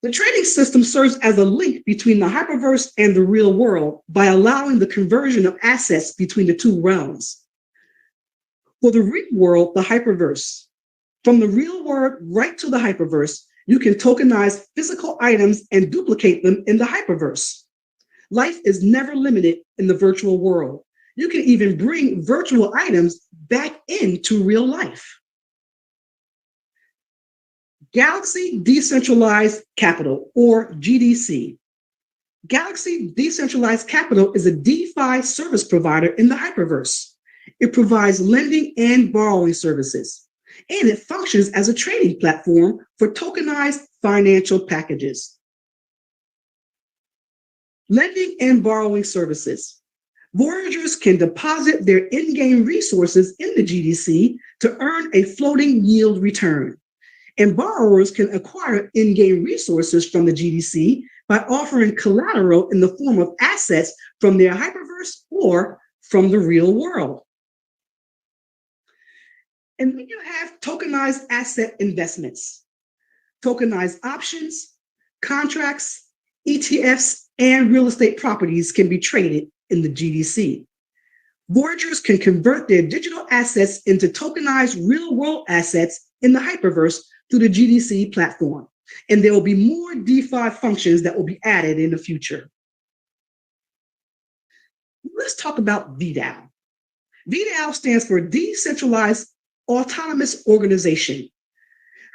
The trading system serves as a link between the Hyperverse and the real world by allowing the conversion of assets between the two realms. For the real world, the Hyperverse. From the real world right to the Hyperverse, you can tokenize physical items and duplicate them in the Hyperverse. Life is never limited in the virtual world. You can even bring virtual items back into real life. Galaxy Decentralized Capital, or GDC. Galaxy Decentralized Capital is a DeFi service provider in the Hyperverse. It provides lending and borrowing services, and it functions as a trading platform for tokenized financial packages. Lending and borrowing services. Voyagers can deposit their in-game resources in the GDC to earn a floating yield return. And borrowers can acquire in-game resources from the GDC by offering collateral in the form of assets from their Hyperverse or from the real world. And then you have tokenized asset investments. Tokenized options, contracts, ETFs, and real estate properties can be traded in the GDC. Voyagers can convert their digital assets into tokenized real-world assets in the Hyperverse through the GDC platform. And there will be more DeFi functions that will be added in the future. Let's talk about VDAO. VDAO stands for Decentralized Autonomous Organization.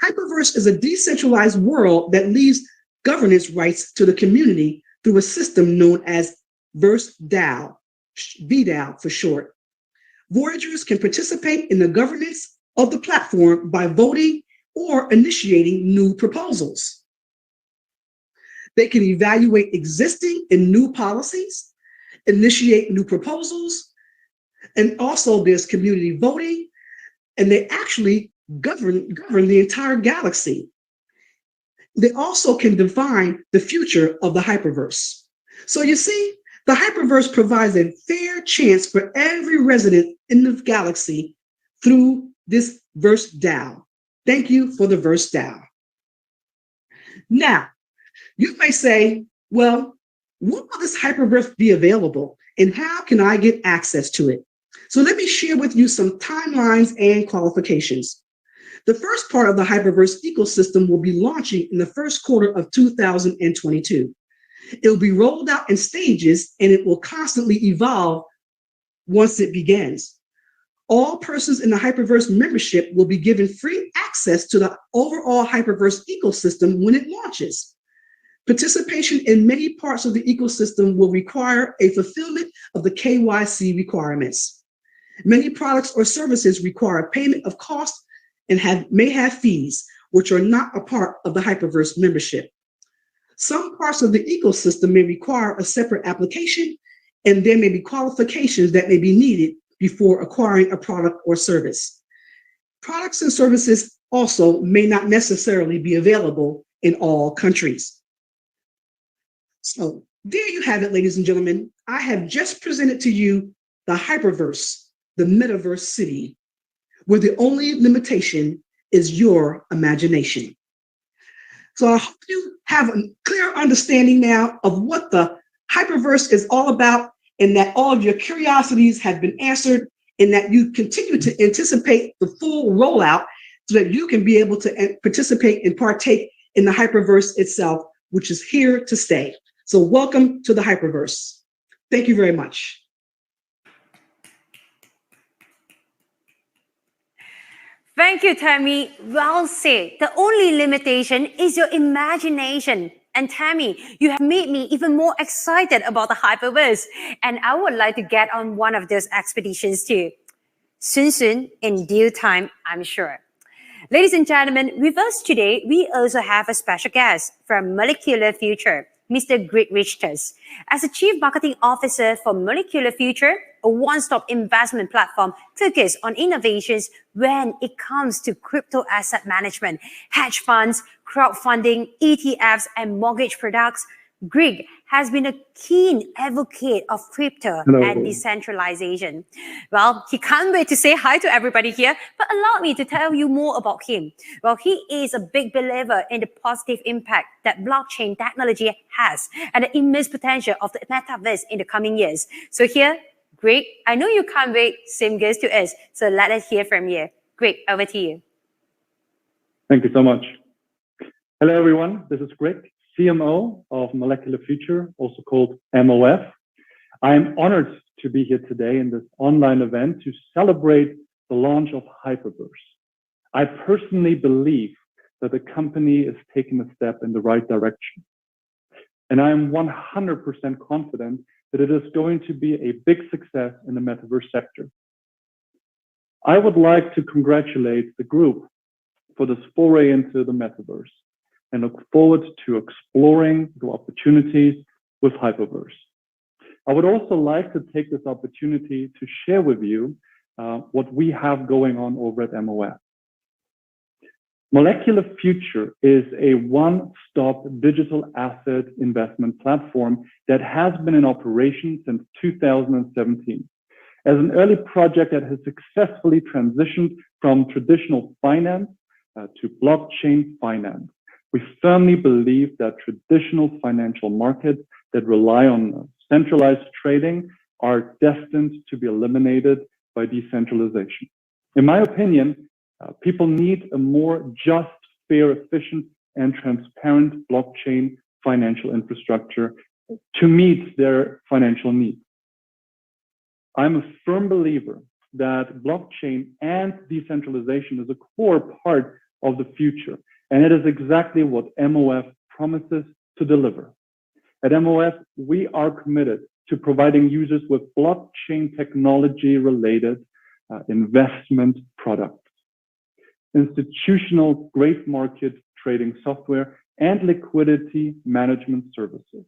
Hyperverse is a decentralized world that leaves governance rights to the community through a system known as Verse DAO, VDAO for short. Voyagers can participate in the governance of the platform by voting or initiating new proposals. They can evaluate existing and new policies, initiate new proposals, and also there's community voting, and they actually govern the entire galaxy. They also can define the future of the Hyperverse. So you see, the Hyperverse provides a fair chance for every resident in the galaxy through this Verse DAO. Thank you for the Verse DAO. Now, you may say, well, when will this Hyperverse be available and how can I get access to it? So let me share with you some timelines and qualifications. The first part of the Hyperverse ecosystem will be launching in the first quarter of 2022. It will be rolled out in stages and it will constantly evolve once it begins. All persons in the Hyperverse membership will be given free access to the overall Hyperverse ecosystem when it launches. Participation in many parts of the ecosystem will require a fulfillment of the KYC requirements. Many products or services require payment of cost and may have fees, which are not a part of the Hyperverse membership. Some parts of the ecosystem may require a separate application, and there may be qualifications that may be needed before acquiring a product or service. Products and services also may not necessarily be available in all countries. So there you have it, ladies and gentlemen. I have just presented to you the Hyperverse, the metaverse city, where the only limitation is your imagination. So I hope you have a clear understanding now of what the Hyperverse is all about, and that all of your curiosities have been answered, and that you continue to anticipate the full rollout so that you can be able to participate and partake in the Hyperverse itself, which is here to stay. So welcome to the Hyperverse. Thank you very much. Thank you, Tammy. Well said. The only limitation is your imagination. And Tammy, you have made me even more excited about the Hyperverse. And I would like to get on one of those expeditions too. Soon, in due time, I'm sure. Ladies and gentlemen, with us today, we also have a special guest from Molecular Future, Mr. Greg Richters. As a Chief Marketing Officer for Molecular Future, a one-stop investment platform focused on innovations when it comes to crypto asset management, hedge funds, crowdfunding, ETFs, and mortgage products, Greg has been a keen advocate of crypto and decentralization. Well, he can't wait to say hi to everybody here, but allow me to tell you more about him. Well, he is a big believer in the positive impact that blockchain technology has and the immense potential of the metaverse in the coming years. So here, Greg, I know you can't wait, same goes to us. So let us hear from you. Greg, over to you. Thank you so much. Hello, everyone. This is Greg, CMO of Molecular Future, also called MOF. I am honored to be here today in this online event to celebrate the launch of Hyperverse. I personally believe that the company is taking a step in the right direction. And I am 100% confident that it is going to be a big success in the metaverse sector. I would like to congratulate the group for this foray into the metaverse and look forward to exploring the opportunities with Hyperverse. I would also like to take this opportunity to share with you what we have going on over at MOF. Molecular Future is a one-stop digital asset investment platform that has been in operation since 2017. As an early project that has successfully transitioned from traditional finance to blockchain finance, we firmly believe that traditional financial markets that rely on centralized trading are destined to be eliminated by decentralization. In my opinion, people need a more just, fair, efficient, and transparent blockchain financial infrastructure to meet their financial needs. I'm a firm believer that blockchain and decentralization is a core part of the future, and it is exactly what MOF promises to deliver. At MOF, we are committed to providing users with blockchain technology-related investment products, institutional grade market trading software, and liquidity management services.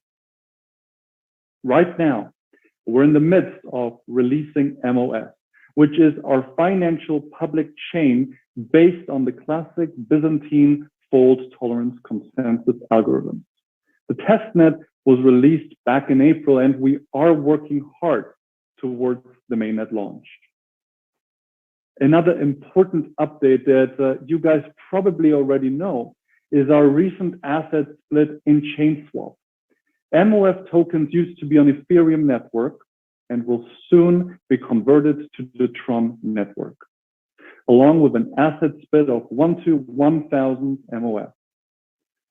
Right now, we're in the midst of releasing MOS, which is our financial public chain based on the classic Byzantine fault tolerance consensus algorithms. The testnet was released back in April, and we are working hard towards the mainnet launch. Another important update that you guys probably already know is our recent asset split in ChainSwap. MOF tokens used to be on Ethereum network and will soon be converted to the Tron network, along with an asset split of 1 to 1,000 MOF.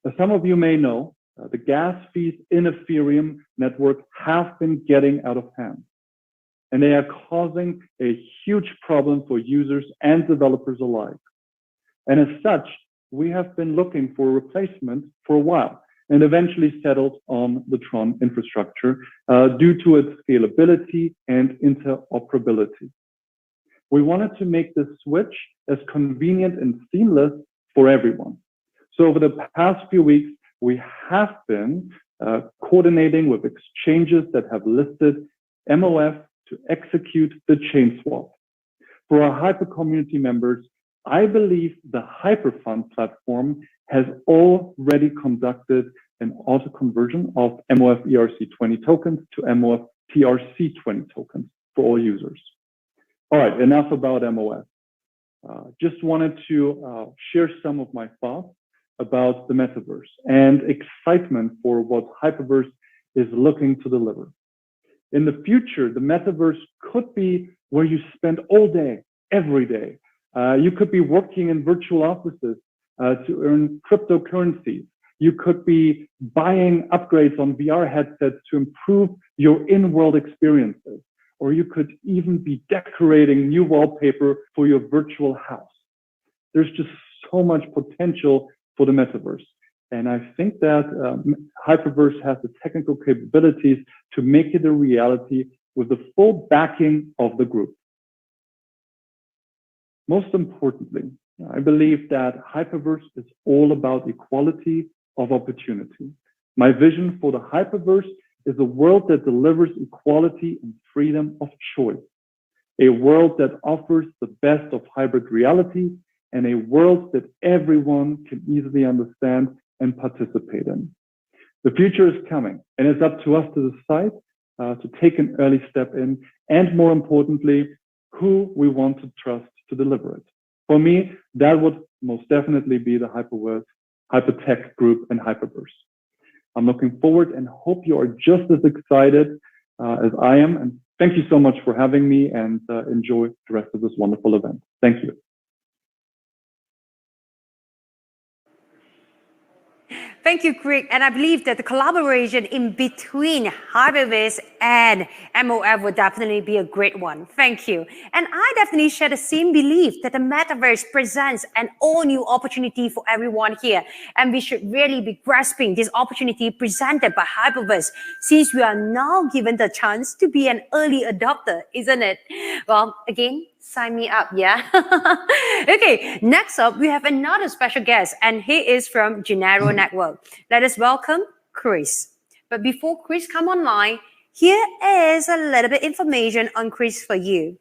As some of you may know, the gas fees in Ethereum network have been getting out of hand. and they are causing a huge problem for users and developers alike. And as such, we have been looking for a replacement for a while and eventually settled on the Tron infrastructure due to its scalability and interoperability. We wanted to make this switch as convenient and seamless for everyone. So over the past few weeks, we have been coordinating with exchanges that have listed MOF to execute the chain swap. For our Hyper community members, I believe the Hyperfund platform has already conducted an auto conversion of MOF ERC20 tokens to MOF TRC20 tokens for all users. All right, enough about MOF. Just wanted to share some of my thoughts about the metaverse and excitement for what Hyperverse is looking to deliver. In the future, the metaverse could be where you spend all day, every day. You could be working in virtual offices to earn cryptocurrencies. You could be buying upgrades on VR headsets to improve your in-world experiences. Or you could even be decorating new wallpaper for your virtual house. There's just so much potential for the metaverse. And I think that Hyperverse has the technical capabilities to make it a reality with the full backing of the group. Most importantly, I believe that Hyperverse is all about equality of opportunity. My vision for the Hyperverse is a world that delivers equality and freedom of choice, a world that offers the best of hybrid reality, and a world that everyone can easily understand and participate in. The future is coming, and it's up to us to decide to take an early step in, and more importantly, who we want to trust to deliver it. For me, that would most definitely be the Hypertech group and Hyperverse. I'm looking forward and hope you are just as excited as I am. And thank you so much for having me, and enjoy the rest of this wonderful event. Thank you. Thank you, Greg. And I believe that the collaboration in between Hyperverse and MOF would definitely be a great one. Thank you. And I definitely share the same belief that the metaverse presents an all-new opportunity for everyone here. And we should really be grasping this opportunity presented by Hyperverse, since we are now given the chance to be an early adopter, isn't it? Well, again, sign me up, yeah? Okay, next up, we have another special guest, and he is from Gennaro Network. Let us welcome Chris. But before Chris come online, here is a little bit information on Chris for you.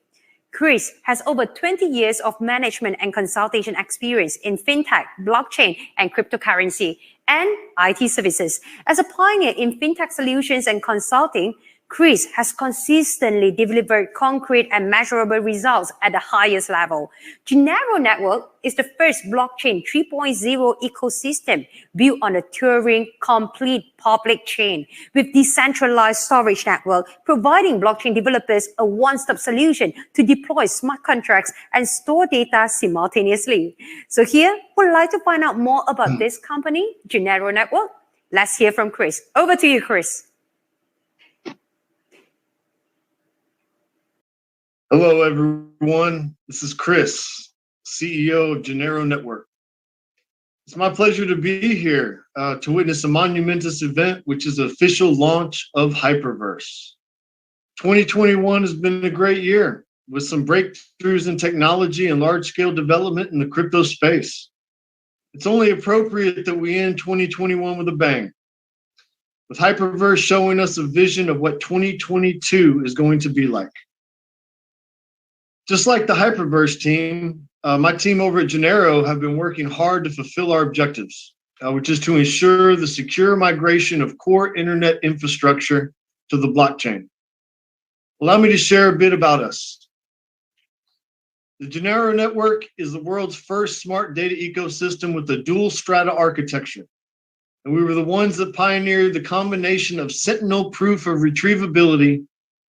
Chris has over 20 years of management and consultation experience in fintech, blockchain, and cryptocurrency, and IT services. As a pioneer in fintech solutions and consulting, Chris has consistently delivered concrete and measurable results at the highest level. Gennaro Network is the first blockchain 3.0 ecosystem built on a Turing complete public chain with decentralized storage network, providing blockchain developers a one-stop solution to deploy smart contracts and store data simultaneously. So here, we'd like to find out more about this company, Gennaro Network. Let's hear from Chris. Over to you, Chris. Hello, everyone. This is Chris, CEO of Gennaro Network. It's my pleasure to be here to witness a monumentous event, which is the official launch of Hyperverse. 2021 has been a great year with some breakthroughs in technology and large-scale development in the crypto space. It's only appropriate that we end 2021 with a bang, with Hyperverse showing us a vision of what 2022 is going to be like. Just like the Hyperverse team, my team over at Gennaro have been working hard to fulfill our objectives, which is to ensure the secure migration of core internet infrastructure to the blockchain. Allow me to share a bit about us. The Gennaro Network is the world's first smart data ecosystem with a dual strata architecture. And we were the ones that pioneered the combination of Sentinel proof of retrievability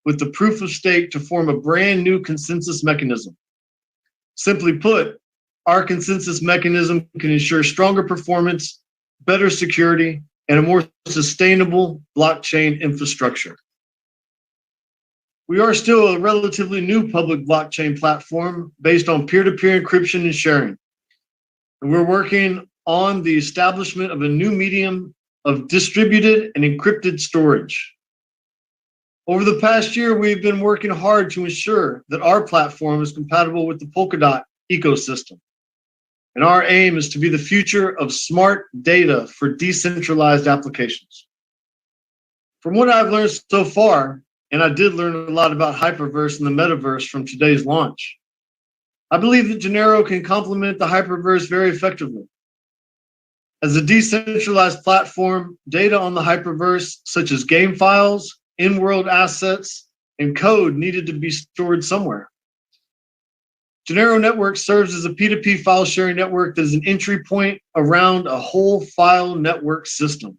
with the proof of stake to form a brand new consensus mechanism. Simply put, our consensus mechanism can ensure stronger performance, better security, and a more sustainable blockchain infrastructure. We are still a relatively new public blockchain platform based on peer-to-peer encryption and sharing. And we're working on the establishment of a new medium of distributed and encrypted storage. Over the past year, we've been working hard to ensure that our platform is compatible with the Polkadot ecosystem. And our aim is to be the future of smart data for decentralized applications. From what I've learned so far, and I did learn a lot about Hyperverse and the metaverse from today's launch, I believe that Genero can complement the Hyperverse very effectively. As a decentralized platform, data on the Hyperverse, such as game files, in-world assets, and code needed to be stored somewhere. Genero Network serves as a P2P file sharing network that is an entry point around a whole file network system.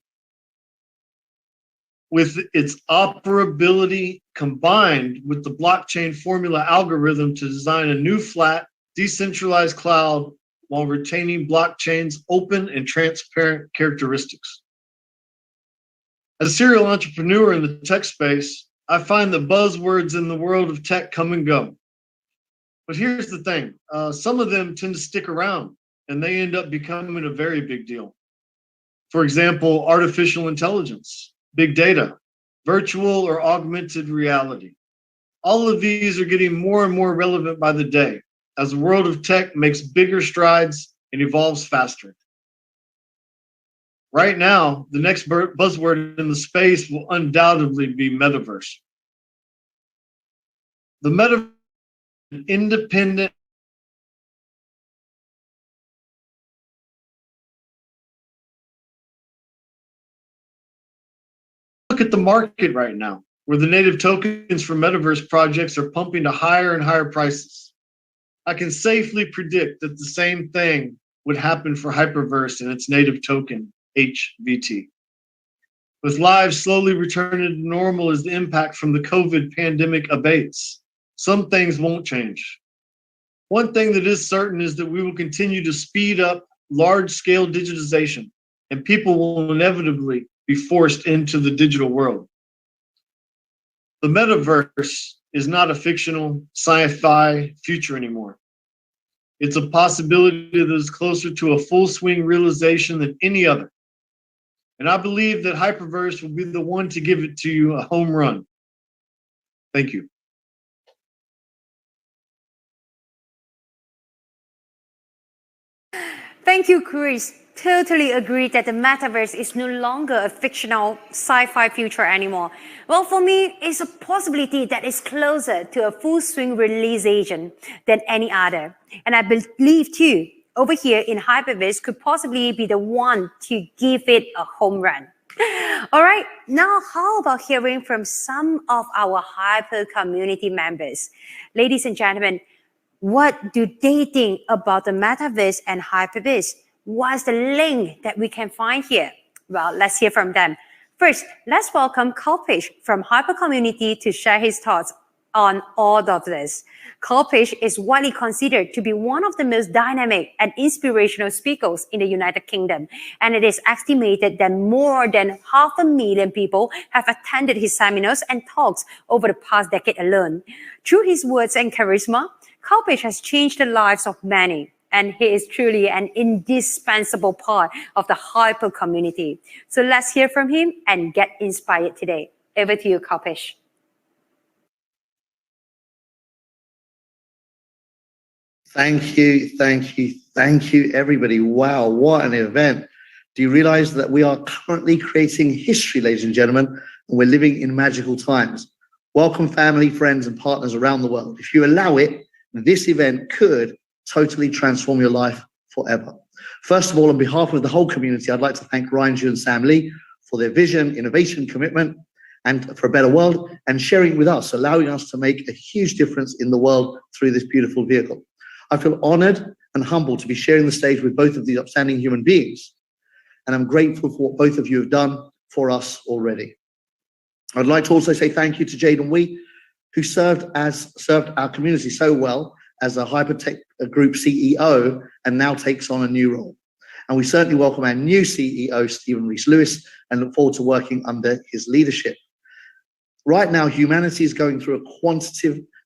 With its operability combined with the blockchain formula algorithm to design a new flat, decentralized cloud while retaining blockchain's open and transparent characteristics. As a serial entrepreneur in the tech space, I find that buzzwords in the world of tech come and go. But here's the thing, some of them tend to stick around and they end up becoming a very big deal. For example, artificial intelligence, big data, virtual or augmented reality. All of these are getting more and more relevant by the day as the world of tech makes bigger strides and evolves faster. Right now, the next buzzword in the space will undoubtedly be metaverse. The metaverse is an independent look at the market right now, where the native tokens for metaverse projects are pumping to higher and higher prices. I can safely predict that the same thing would happen for Hyperverse and its native token, HVT. With lives slowly returning to normal as the impact from the COVID pandemic abates, some things won't change. One thing that is certain is that we will continue to speed up large-scale digitization, and people will inevitably be forced into the digital world. The metaverse is not a fictional sci-fi future anymore. It's a possibility that is closer to a full swing realization than any other. And I believe that Hyperverse will be the one to give it to you a home run. Thank you. Thank you, Chris. Totally agree that the metaverse is no longer a fictional sci-fi future anymore. Well, for me, it's a possibility that is closer to a full swing realization than any other. And I believe too, over here in Hyperverse could possibly be the one to give it a home run. All right, now how about hearing from some of our Hyper community members? Ladies and gentlemen, what do they think about the metaverse and Hyperverse? What's the link that we can find here? Well, let's hear from them. First, let's welcome Kalpesh from Hyper Community to share his thoughts on all of this. Kalpesh is widely considered to be one of the most dynamic and inspirational speakers in the United Kingdom, and it is estimated that more than 500,000 people have attended his seminars and talks over the past decade alone. Through his words and charisma, Kalpesh has changed the lives of many, and he is truly an indispensable part of the Hyper community. So let's hear from him and get inspired today. Over to you, Kalpesh. Thank you, everybody. Wow, what an event. Do you realize that we are currently creating history, ladies and gentlemen, and we're living in magical times? Welcome, family, friends, and partners around the world. If you allow it, this event could totally transform your life forever. First of all, on behalf of the whole community, I'd like to thank Ryan Ju and Sam Lee for their vision, innovation, commitment, and for a better world, and sharing with us, allowing us to make a huge difference in the world through this beautiful vehicle. I feel honored and humbled to be sharing the stage with both of these outstanding human beings, and I'm grateful for what both of you have done for us already. I'd like to also say thank you to Jaden Wee, who served our community so well as a Hypertech Group CEO and now takes on a new role. And we certainly welcome our new CEO, Stephen Rees-Lewis, and look forward to working under his leadership. Right now, humanity is going through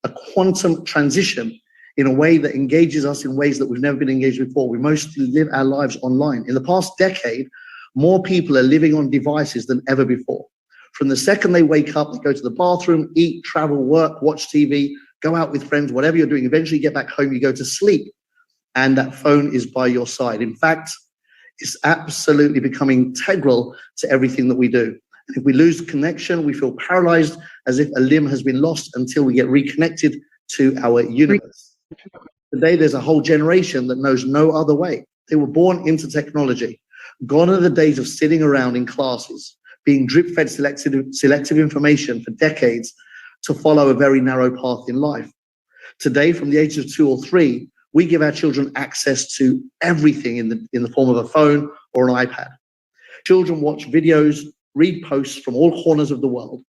a quantum transition in a way that engages us in ways that we've never been engaged before. We mostly live our lives online. In the past decade, more people are living on devices than ever before. From the second they wake up, they go to the bathroom, eat, travel, work, watch TV, go out with friends, whatever you're doing. Eventually you get back home, you go to sleep, and that phone is by your side. In fact, it's absolutely becoming integral to everything that we do. And if we lose connection, we feel paralyzed, as if a limb has been lost, until we get reconnected to our universe. Today, there's a whole generation that knows no other way. They were born into technology. Gone are the days of sitting around in classes, being drip-fed selective information for decades to follow a very narrow path in life. Today, from the age of 2 or 3, we give our children access to everything in the form of a phone or an iPad. Children watch videos, read posts from all corners of the world,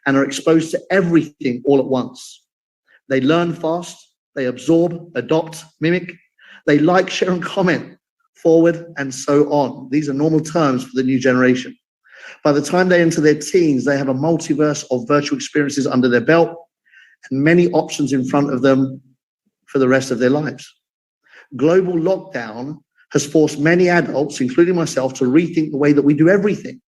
and are exposed to everything all at once. They learn fast, they absorb, adopt, mimic, they like, share, and comment, forward, and so on. These are normal terms for the new generation. By the time they enter their teens, they have a multiverse of virtual experiences under their belt and many options in front of them for the rest of their lives. Global lockdown has forced many adults, including myself, to rethink the way that we do everything,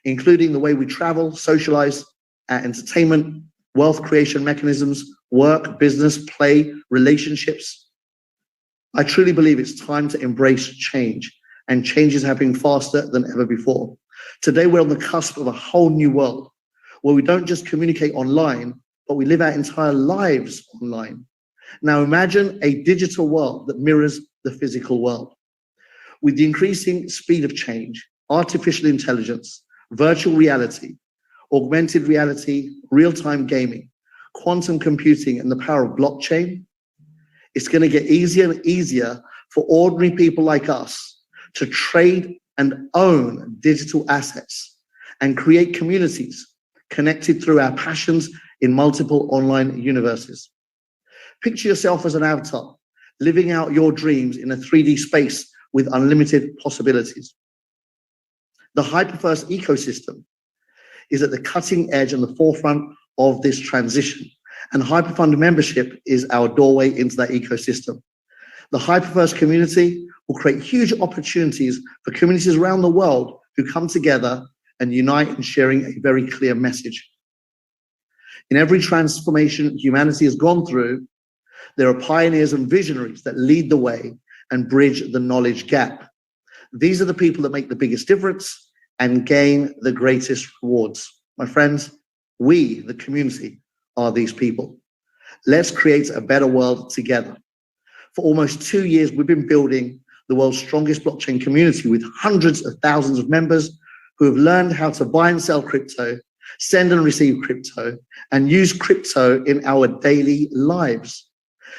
including the way we travel, socialize, entertainment, wealth creation mechanisms, work, business, play, relationships. I truly believe it's time to embrace change, and change is happening faster than ever before. Today, we're on the cusp of a whole new world where we don't just communicate online, but we live our entire lives online. Now imagine a digital world that mirrors the physical world. With the increasing speed of change, artificial intelligence, virtual reality, augmented reality, real-time gaming, quantum computing, and the power of blockchain, it's going to get easier and easier for ordinary people like us to trade and own digital assets and create communities connected through our passions in multiple online universes. Picture yourself as an avatar, living out your dreams in a 3D space with unlimited possibilities. The Hypervarse ecosystem is at the cutting edge and the forefront of this transition, and Hyperfund membership is our doorway into that ecosystem. The Hypervarse community will create huge opportunities for communities around the world who come together and unite in sharing a very clear message. In every transformation humanity has gone through, there are pioneers and visionaries that lead the way and bridge the knowledge gap. These are the people that make the biggest difference and gain the greatest rewards. My friends, we, the community, are these people. Let's create a better world together. For almost 2 years, we've been building the world's strongest blockchain community with hundreds of thousands of members who have learned how to buy and sell crypto, send and receive crypto, and use crypto in our daily lives.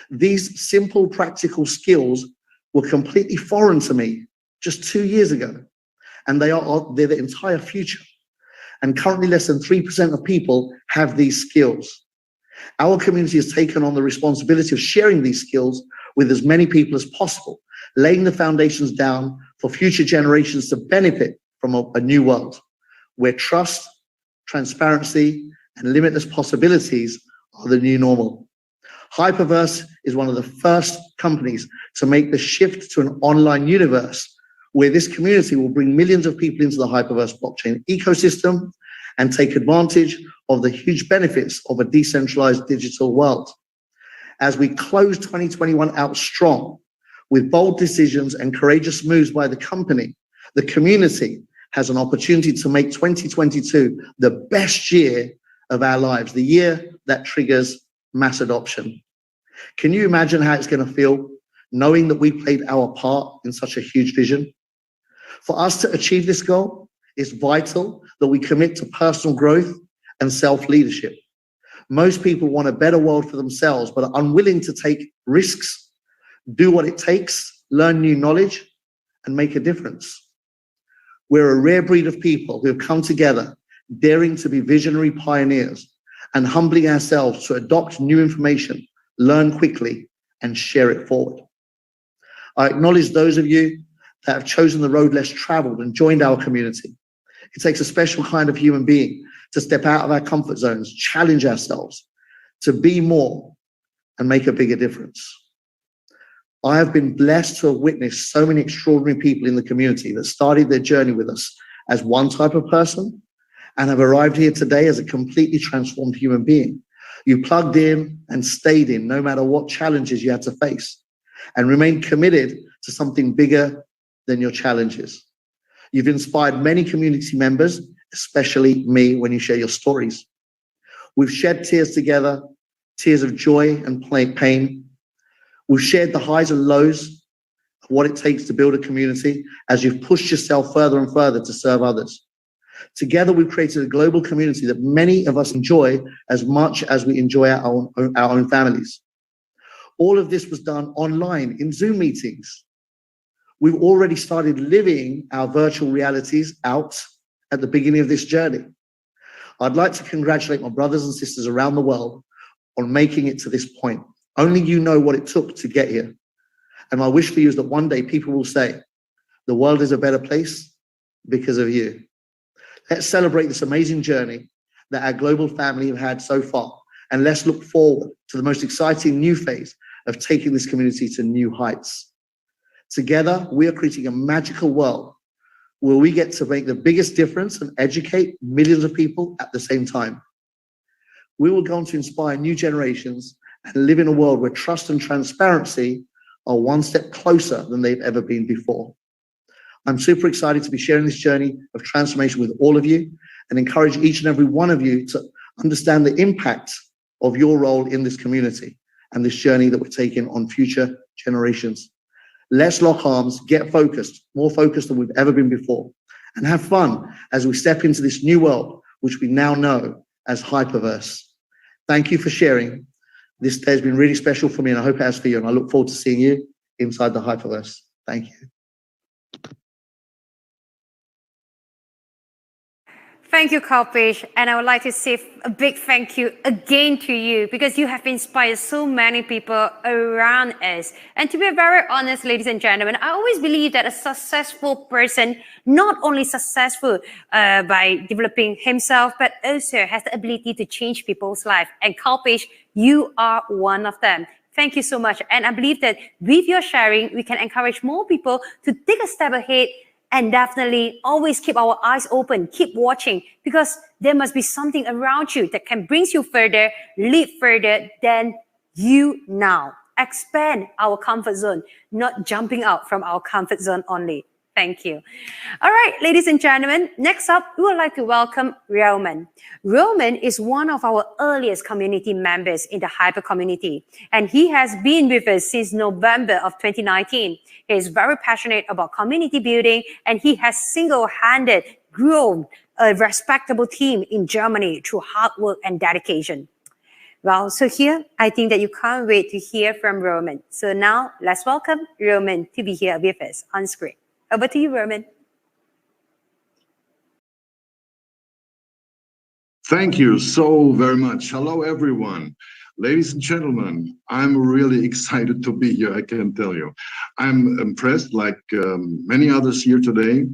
These simple, practical skills were completely foreign to me just 2 years ago, and they're the entire future. And currently, less than 3% of people have these skills. Our community has taken on the responsibility of sharing these skills with as many people as possible, laying the foundations down for future generations to benefit from a new world where trust, transparency, and limitless possibilities are the new normal. Hypervarse is one of the first companies to make the shift to an online universe where this community will bring millions of people into the Hypervarse blockchain ecosystem and take advantage of the huge benefits of a decentralized digital world. As we close 2021 out strong with bold decisions and courageous moves by the company, the community has an opportunity to make 2022 the best year of our lives, the year that triggers mass adoption. Can you imagine how it's going to feel knowing that we played our part in such a huge vision? For us to achieve this goal, it's vital that we commit to personal growth and self-leadership. Most people want a better world for themselves, but are unwilling to take risks, do what it takes, learn new knowledge, and make a difference. We're a rare breed of people who have come together, daring to be visionary pioneers and humbling ourselves to adopt new information, learn quickly, and share it forward. I acknowledge those of you that have chosen the road less traveled and joined our community. It takes a special kind of human being to step out of our comfort zones, challenge ourselves, to be more and make a bigger difference. I have been blessed to have witnessed so many extraordinary people in the community that started their journey with us as one type of person and have arrived here today as a completely transformed human being. You plugged in and stayed in no matter what challenges you had to face and remained committed to something bigger than your challenges. You've inspired many community members, especially me, when you share your stories. We've shed tears together, tears of joy and pain. We've shared the highs and lows of what it takes to build a community as you've pushed yourself further and further to serve others. Together, we've created a global community that many of us enjoy as much as we enjoy our own families. All of this was done online in Zoom meetings. We've already started living our virtual realities out at the beginning of this journey. I'd like to congratulate my brothers and sisters around the world on making it to this point. Only you know what it took to get here. And my wish for you is that one day people will say, the world is a better place because of you. Let's celebrate this amazing journey that our global family have had so far. And let's look forward to the most exciting new phase of taking this community to new heights. Together, we are creating a magical world where we get to make the biggest difference and educate millions of people at the same time. We will go on to inspire new generations and live in a world where trust and transparency are one step closer than they've ever been before. I'm super excited to be sharing this journey of transformation with all of you and encourage each and every one of you to understand the impact of your role in this community and this journey that we're taking on future generations. Let's lock arms, get focused, more focused than we've ever been before, and have fun as we step into this new world, which we now know as Hypervarse. Thank you for sharing. This day has been really special for me, and I hope it has for you, and I look forward to seeing you inside the Hypervarse. Thank you. Thank you, Kalpesh, and I would like to say a big thank you again to you because you have inspired so many people around us. And to be very honest, ladies and gentlemen, I always believe that a successful person not only successful by developing himself, but also has the ability to change people's life. And Kalpesh, you are one of them. Thank you so much. And I believe that with your sharing, we can encourage more people to take a step ahead. And definitely always keep our eyes open, keep watching, because there must be something around you that can bring you further, lead further than you now. Expand our comfort zone, not jumping out from our comfort zone only. Thank you. All right, ladies and gentlemen, next up, we would like to welcome Roman. Roman is one of our earliest community members in the Hyper community, and he has been with us since November of 2019. He is very passionate about community building, and he has single-handed grown a respectable team in Germany through hard work and dedication. Well, so here, I think that you can't wait to hear from Roman. So now, let's welcome Roman to be here with us on screen. Over to you, Roman. Thank you so very much. Hello, everyone. Ladies and gentlemen, I'm really excited to be here, I can tell you. I'm impressed, like many others here today,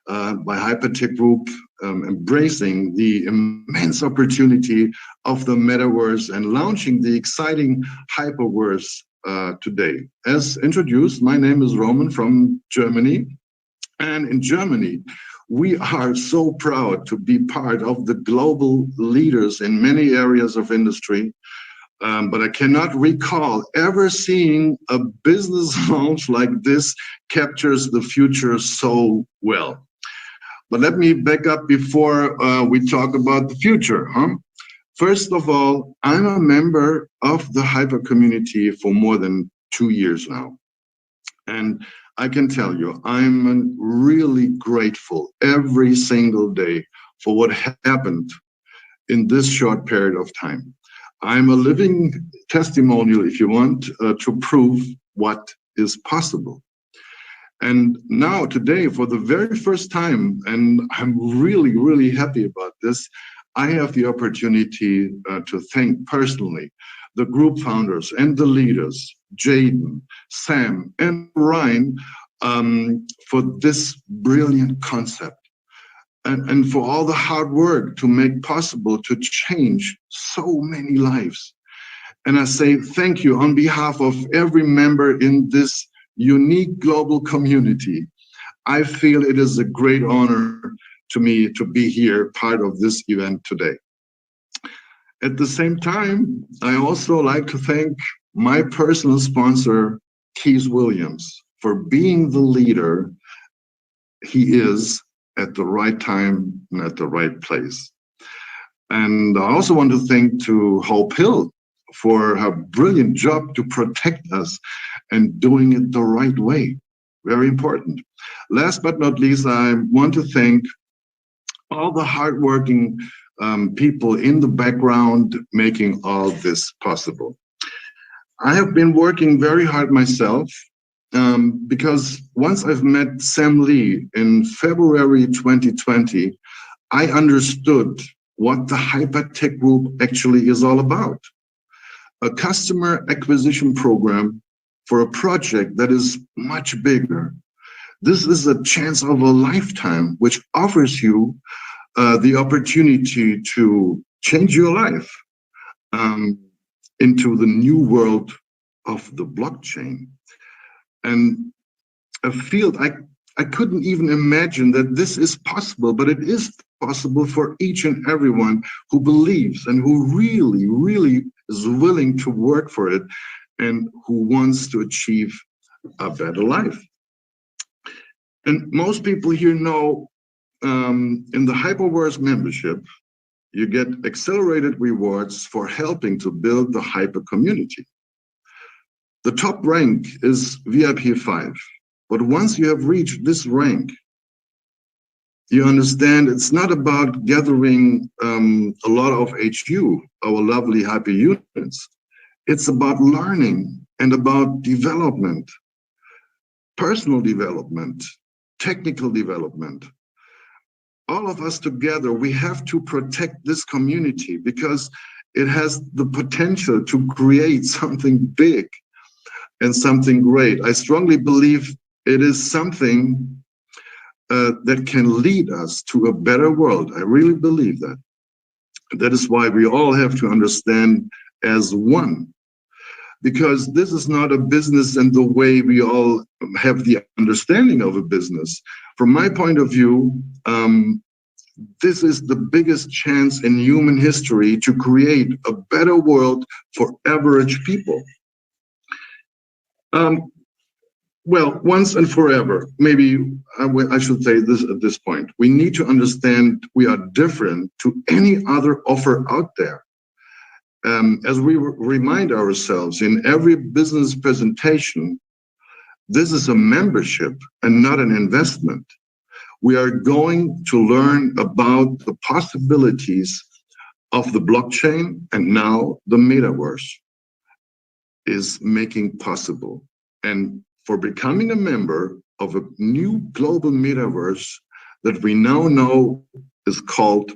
by Hypertech Group embracing the immense opportunity of the metaverse and launching the exciting Hyperverse today. As introduced, my name is Roman from Germany. And in Germany, we are so proud to be part of the global leaders in many areas of industry. But I cannot recall ever seeing a business launch like this captures the future so well. But let me back up before we talk about the future. First of all, I'm a member of the Hyper community for more than 2 years now. And I can tell you, I'm really grateful every single day for what happened in this short period of time. I'm a living testimonial, if you want, to prove what is possible. And now today, for the very first time, and I'm really, really happy about this, I have the opportunity to thank personally the group founders and the leaders, Jaden, Sam, and Ryan, for this brilliant concept. and for all the hard work to make possible to change so many lives. And I say thank you on behalf of every member in this unique global community. I feel it is a great honor to me to be here, part of this event today. At the same time, I also like to thank my personal sponsor, Keith Williams, for being the leader he is at the right time and at the right place. And I also want to thank to Hope Hill for her brilliant job to protect us and doing it the right way. Very important. Last but not least, I want to thank all the hardworking people in the background making all this possible. I have been working very hard myself because once I've met Sam Lee in February 2020, I understood what the Hypertech Group actually is all about. A customer acquisition program for a project that is much bigger. This is a chance of a lifetime, which offers you the opportunity to change your life into the new world of the blockchain. And a field I couldn't even imagine that this is possible, but it is possible for each and everyone who believes and who really, really is willing to work for it and who wants to achieve a better life. And most people here know in the Hypervarse membership, you get accelerated rewards for helping to build the Hyper community. The top rank is VIP 5, but once you have reached this rank, you understand it's not about gathering a lot of HU, our lovely Hyper units. It's about learning and about development, personal development, technical development. All of us together, we have to protect this community because it has the potential to create something big and something great. I strongly believe it is something that can lead us to a better world. I really believe that. That is why we all have to understand as one, because this is not a business in the way we all have the understanding of a business. From my point of view, this is the biggest chance in human history to create a better world for average people. Well, once and forever, maybe I should say this at this point. We need to understand we are different to any other offer out there. As we remind ourselves in every business presentation, this is a membership and not an investment. We are going to learn about the possibilities of the blockchain, and now the metaverse is making possible. And for becoming a member of a new global metaverse that we now know is called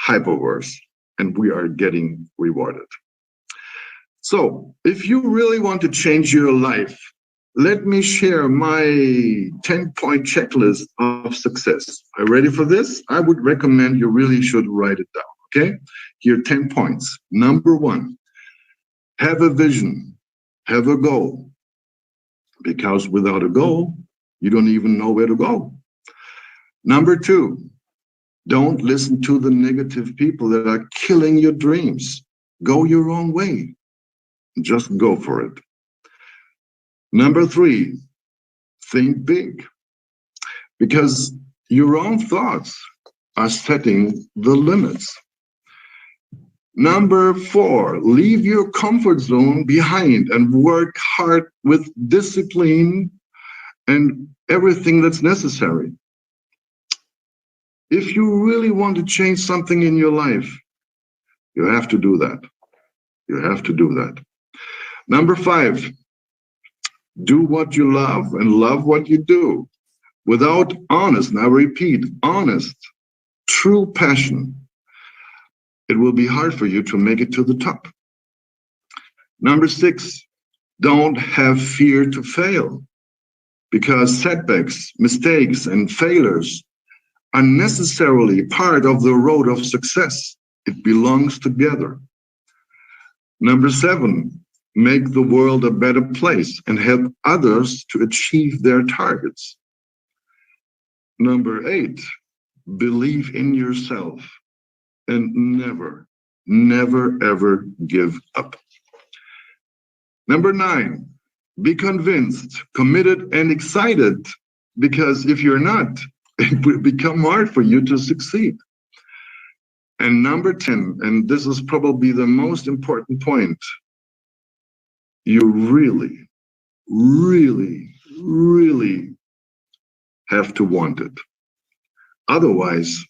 Hypervarse, and we are getting rewarded. So if you really want to change your life, let me share my 10-point checklist of success. Are you ready for this? I would recommend you really should write it down, okay? Here are 10 points. Number 1, have a vision, have a goal. Because without a goal, you don't even know where to go. Number 2, don't listen to the negative people that are killing your dreams. Go your own way. Just go for it. Number 3, think big. Because your own thoughts are setting the limits. Number 4, leave your comfort zone behind and work hard with discipline and everything that's necessary. If you really want to change something in your life, you have to do that. You have to do that. Number 5, do what you love and love what you do. Without honest, and I repeat, honest, true passion, it will be hard for you to make it to the top. Number 6, don't have fear to fail, because setbacks, mistakes, and failures unnecessarily part of the road of success. It belongs together. Number 7, make the world a better place and help others to achieve their targets. Number 8, believe in yourself and never, never, ever give up. Number 9, be convinced, committed, and excited, because if you're not, it will become hard for you to succeed. And number 10, and this is probably the most important point, you really, really, really have to want it. Otherwise,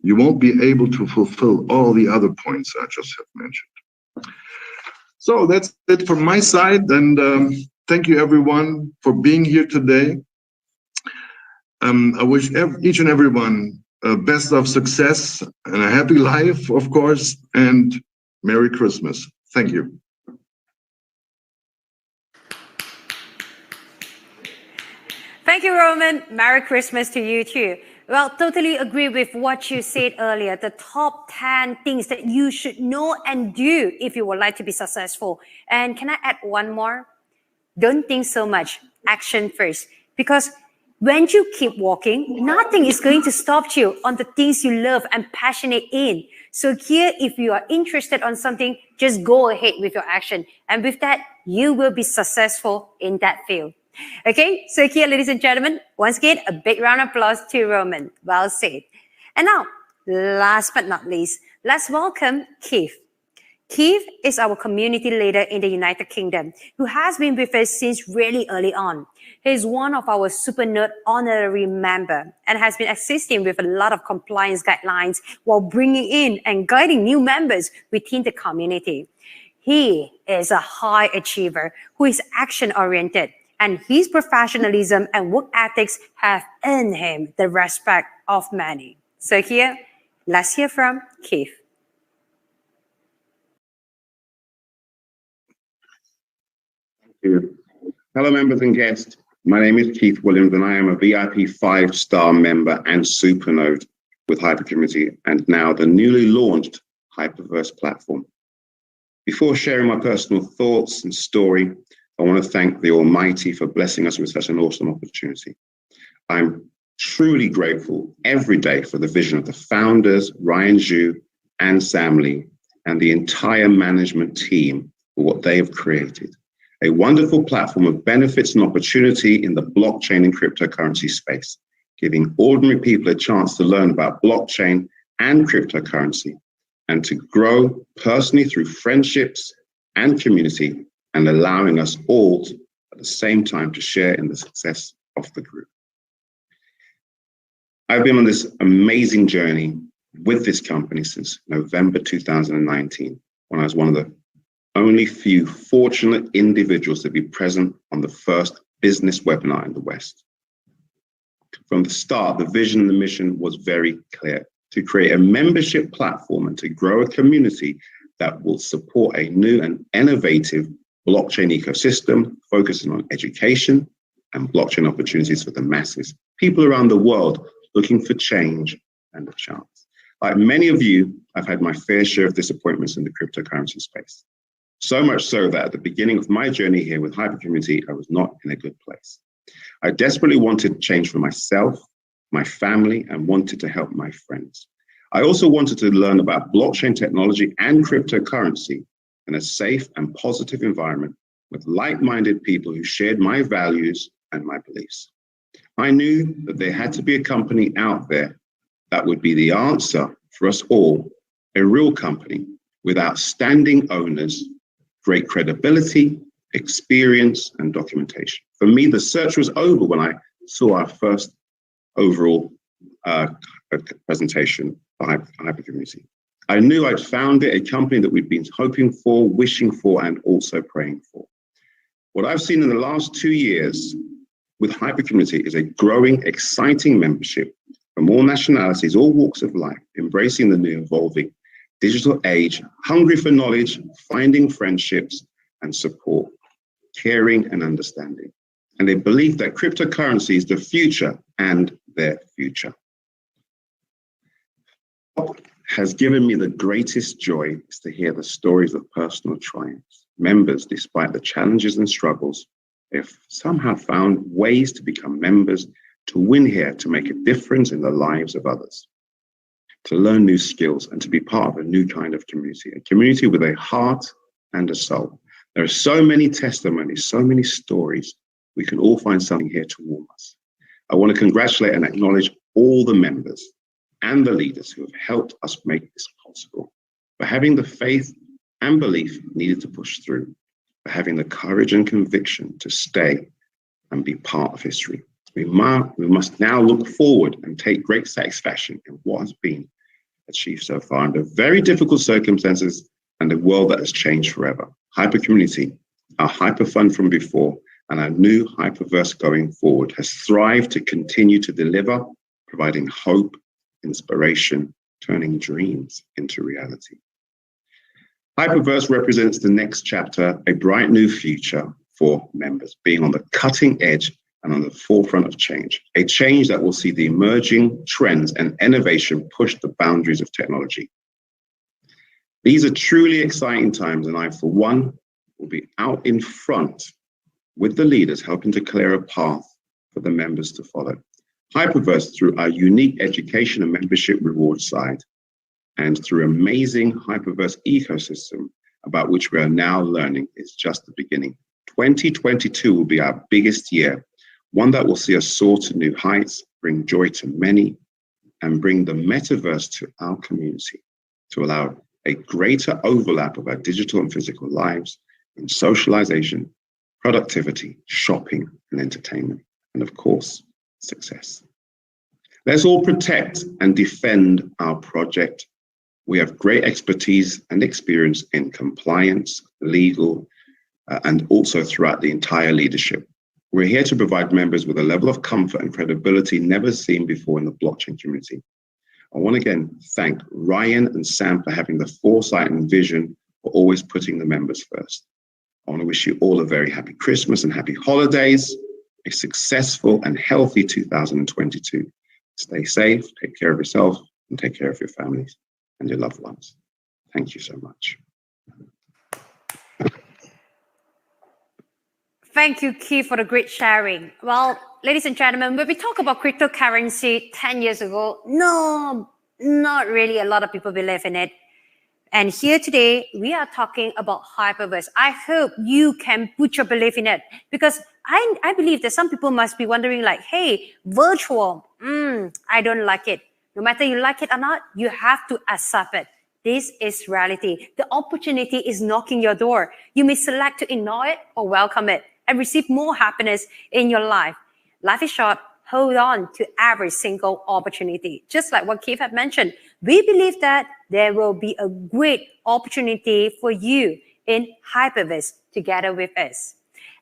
you won't be able to fulfill all the other points I just have mentioned. So that's it from my side, and thank you everyone for being here today. I wish each and everyone best of success and a happy life, of course, and Merry Christmas. Thank you. Thank you, Roman. Merry Christmas to you too. Well, totally agree with what you said earlier. The top 10 things that you should know and do if you would like to be successful. And can I add one more? Don't think so much. Action first. Because when you keep walking, nothing is going to stop you on the things you love and passionate in. So here, if you are interested on something, just go ahead with your action. And with that, you will be successful in that field. Okay, so here, ladies and gentlemen, once again, a big round of applause to Roman. Well said. And now, last but not least, let's welcome Keith. Keith is our community leader in the United Kingdom who has been with us since really early on. He's one of our Super Nerd honorary member and has been assisting with a lot of compliance guidelines while bringing in and guiding new members within the community. He is a high achiever who is action-oriented, and his professionalism and work ethics have earned him the respect of many. So here, let's hear from Keith. Thank you. Hello, members and guests. My name is Keith Williams, and I am a VIP 5-star member and Supernode with Hypercommunity, and now the newly launched Hyperverse platform. Before sharing my personal thoughts and story, I want to thank the Almighty for blessing us with such an awesome opportunity. I'm truly grateful every day for the vision of the founders, Ryan Zhu and Sam Lee, and the entire management team for what they have created. A wonderful platform of benefits and opportunity in the blockchain and cryptocurrency space, giving ordinary people a chance to learn about blockchain and cryptocurrency and to grow personally through friendships and community, and allowing us all to, at the same time, to share in the success of the group. I've been on this amazing journey with this company since November 2019, when I was one of the only few fortunate individuals to be present on the first business webinar in the West. From the start, the vision and the mission was very clear: to create a membership platform and to grow a community that will support a new and innovative blockchain ecosystem, focusing on education and blockchain opportunities for the masses, people around the world looking for change and a chance. Like many of you, I've had my fair share of disappointments in the cryptocurrency space. So much so that at the beginning of my journey here with Hypercommunity, I was not in a good place. I desperately wanted change for myself, my family, and wanted to help my friends. I also wanted to learn about blockchain technology and cryptocurrency in a safe and positive environment with like-minded people who shared my values and my beliefs. I knew that there had to be a company out there that would be the answer for us all, a real company with outstanding owners, great credibility, experience, and documentation. For me, the search was over when I saw our first overall presentation for Hypercommunity. I knew I'd found it, a company that we'd been hoping for, wishing for, and also praying for. What I've seen in the last 2 years with Hypercommunity is a growing, exciting membership from all nationalities, all walks of life, embracing the new evolving digital age, hungry for knowledge, finding friendships and support, caring and understanding. And they believe that cryptocurrency is the future and their future. has given me the greatest joy is to hear the stories of personal triumphs. Members, despite the challenges and struggles, have somehow found ways to become members, to win here, to make a difference in the lives of others, to learn new skills, and to be part of a new kind of community, a community with a heart and a soul. There are so many testimonies, so many stories. We can all find something here to warm us. I want to congratulate and acknowledge all the members and the leaders who have helped us make this possible, for having the faith and belief needed to push through, for having the courage and conviction to stay and be part of history. We must now look forward and take great satisfaction in what has been achieved so far under very difficult circumstances and a world that has changed forever. Hyper Community, our Hyper Fund from before, and our new Hyperverse going forward has thrived to continue to deliver, providing hope, inspiration, turning dreams into reality. Hyperverse represents the next chapter, a bright new future for members, being on the cutting edge and on the forefront of change, a change that will see the emerging trends and innovation push the boundaries of technology. These are truly exciting times, and I, for one, will be out in front with the leaders, helping to clear a path for the members to follow. Hyperverse, through our unique education and membership reward side, and through amazing Hyperverse ecosystem about which we are now learning, is just the beginning. 2022 will be our biggest year, one that will see us soar to new heights, bring joy to many, and bring the metaverse to our community to allow a greater overlap of our digital and physical lives in socialization, productivity, shopping, and entertainment, and of course, success. Let's all protect and defend our project. We have great expertise and experience in compliance, legal, and also throughout the entire leadership. We're here to provide members with a level of comfort and credibility never seen before in the blockchain community. I want to again thank Ryan and Sam for having the foresight and vision for always putting the members first. I want to wish you all a very happy Christmas and happy holidays, a successful and healthy 2022. Stay safe, take care of yourself, and take care of your families and your loved ones. Thank you so much. Thank you, Keith, for the great sharing. Well, ladies and gentlemen, when we talk about cryptocurrency 10 years ago, no, not really a lot of people believe in it. And here today, we are talking about Hyperverse. I hope you can put your belief in it, because I believe that some people must be wondering like, hey, virtual, I don't like it. No matter you like it or not, you have to accept it. This is reality. The opportunity is knocking your door. You may select to ignore it or welcome it and receive more happiness in your life. Life is short. Hold on to every single opportunity. Just like what Keith had mentioned, we believe that there will be a great opportunity for you in Hyperverse together with us.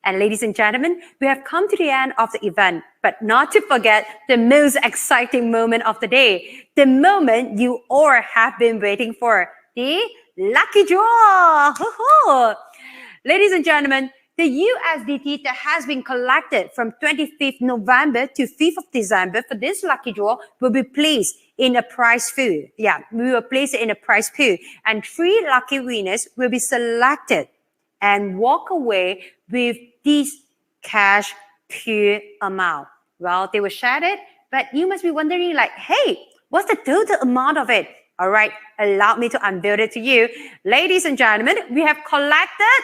And ladies and gentlemen, we have come to the end of the event, but not to forget the most exciting moment of the day, the moment you all have been waiting for, the lucky draw. Ladies and gentlemen, the USDT that has been collected from 25th November to 5th of December for this lucky draw will be placed in a prize pool. Yeah, we will place it in a prize pool, and 3 lucky winners will be selected and walk away with this cash pure amount. Well, they will share it, but you must be wondering like, hey, what's the total amount of it? All right, allow me to unveil it to you. Ladies and gentlemen, we have collected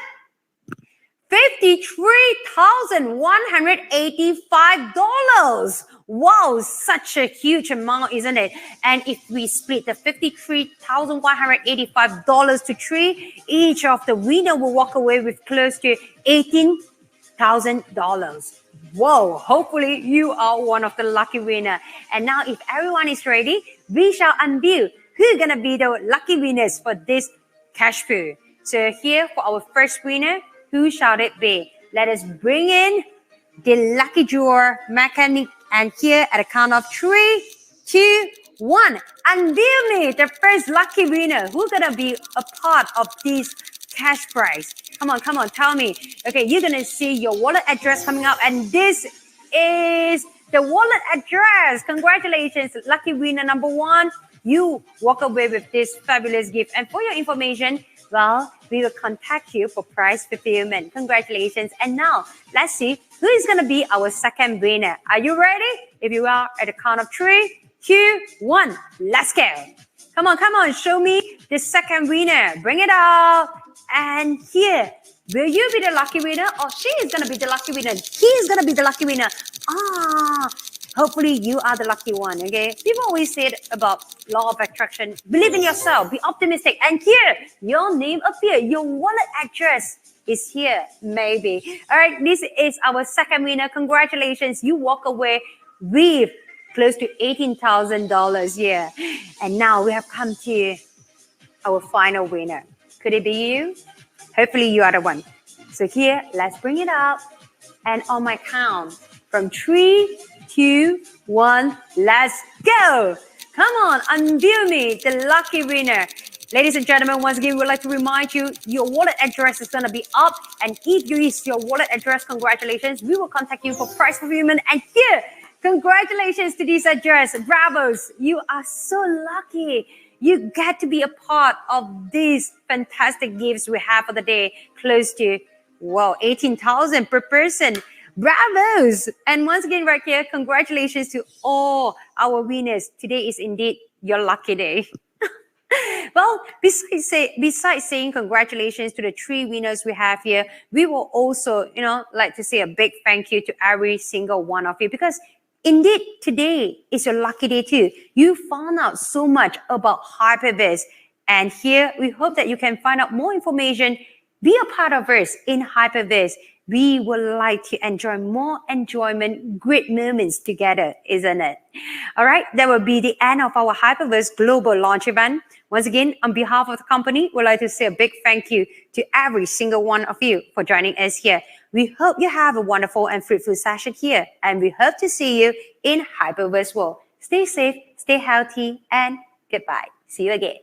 $53,185. Wow, such a huge amount, isn't it? And if we split the $53,185 to 3, each of the winner will walk away with close to $18,000. Whoa, hopefully you are one of the lucky winner. And now if everyone is ready, we shall unveil who's gonna be the lucky winners for this cash pool. So here for our first winner, who shall it be? Let us bring in the lucky drawer mechanic, and here at the count of 3, 2, 1, unveil me the first lucky winner. Who's gonna be a part of this cash prize? Come on, tell me. Okay, you're gonna see your wallet address coming up, and this is the wallet address. Congratulations, lucky winner number 1. you walk away with this fabulous gift. And for your information, well, we will contact you for prize fulfillment. Congratulations. And now, let's see who is going to be our second winner. Are you ready? If you are, at the count of 3, 2, 1, let's go. Come on, show me the second winner. Bring it out. And here, will you be the lucky winner, or she is going to be the lucky winner? He is going to be the lucky winner. Hopefully you are the lucky one, okay? People always say about law of attraction. Believe in yourself, be optimistic. And here, your name appeared. Your wallet address is here, maybe. All right, this is our second winner. Congratulations. You walk away with close to $18,000 here. And now we have come to our final winner. Could it be you? Hopefully you are the one. So here, let's bring it up. And on my count, from 3, 2, 1, let's go. Come on, unveil me, the lucky winner. Ladies and gentlemen, once again, we'd like to remind you, your wallet address is going to be up. And if you use your wallet address, congratulations. We will contact you for prize fulfillment. And here, congratulations to this address. Bravos. You are so lucky. You get to be a part of these fantastic gifts we have for the day. Close to, 18,000 per person. Bravos. And once again, right here, congratulations to all our winners. Today is indeed your lucky day. Well, besides saying congratulations to the 3 winners we have here, we will also, like to say a big thank you to every single one of you, because indeed, today is your lucky day too. You found out so much about Hypervarse. And here, we hope that you can find out more information. Be a part of us in Hypervarse. We would like to enjoy more enjoyment, great moments together, isn't it? All right, that will be the end of our Hypervarse Global Launch event. Once again, on behalf of the company, we'd like to say a big thank you to every single one of you for joining us here. We hope you have a wonderful and fruitful session here, and we hope to see you in Hypervarse World. Stay safe, stay healthy, and goodbye. See you again.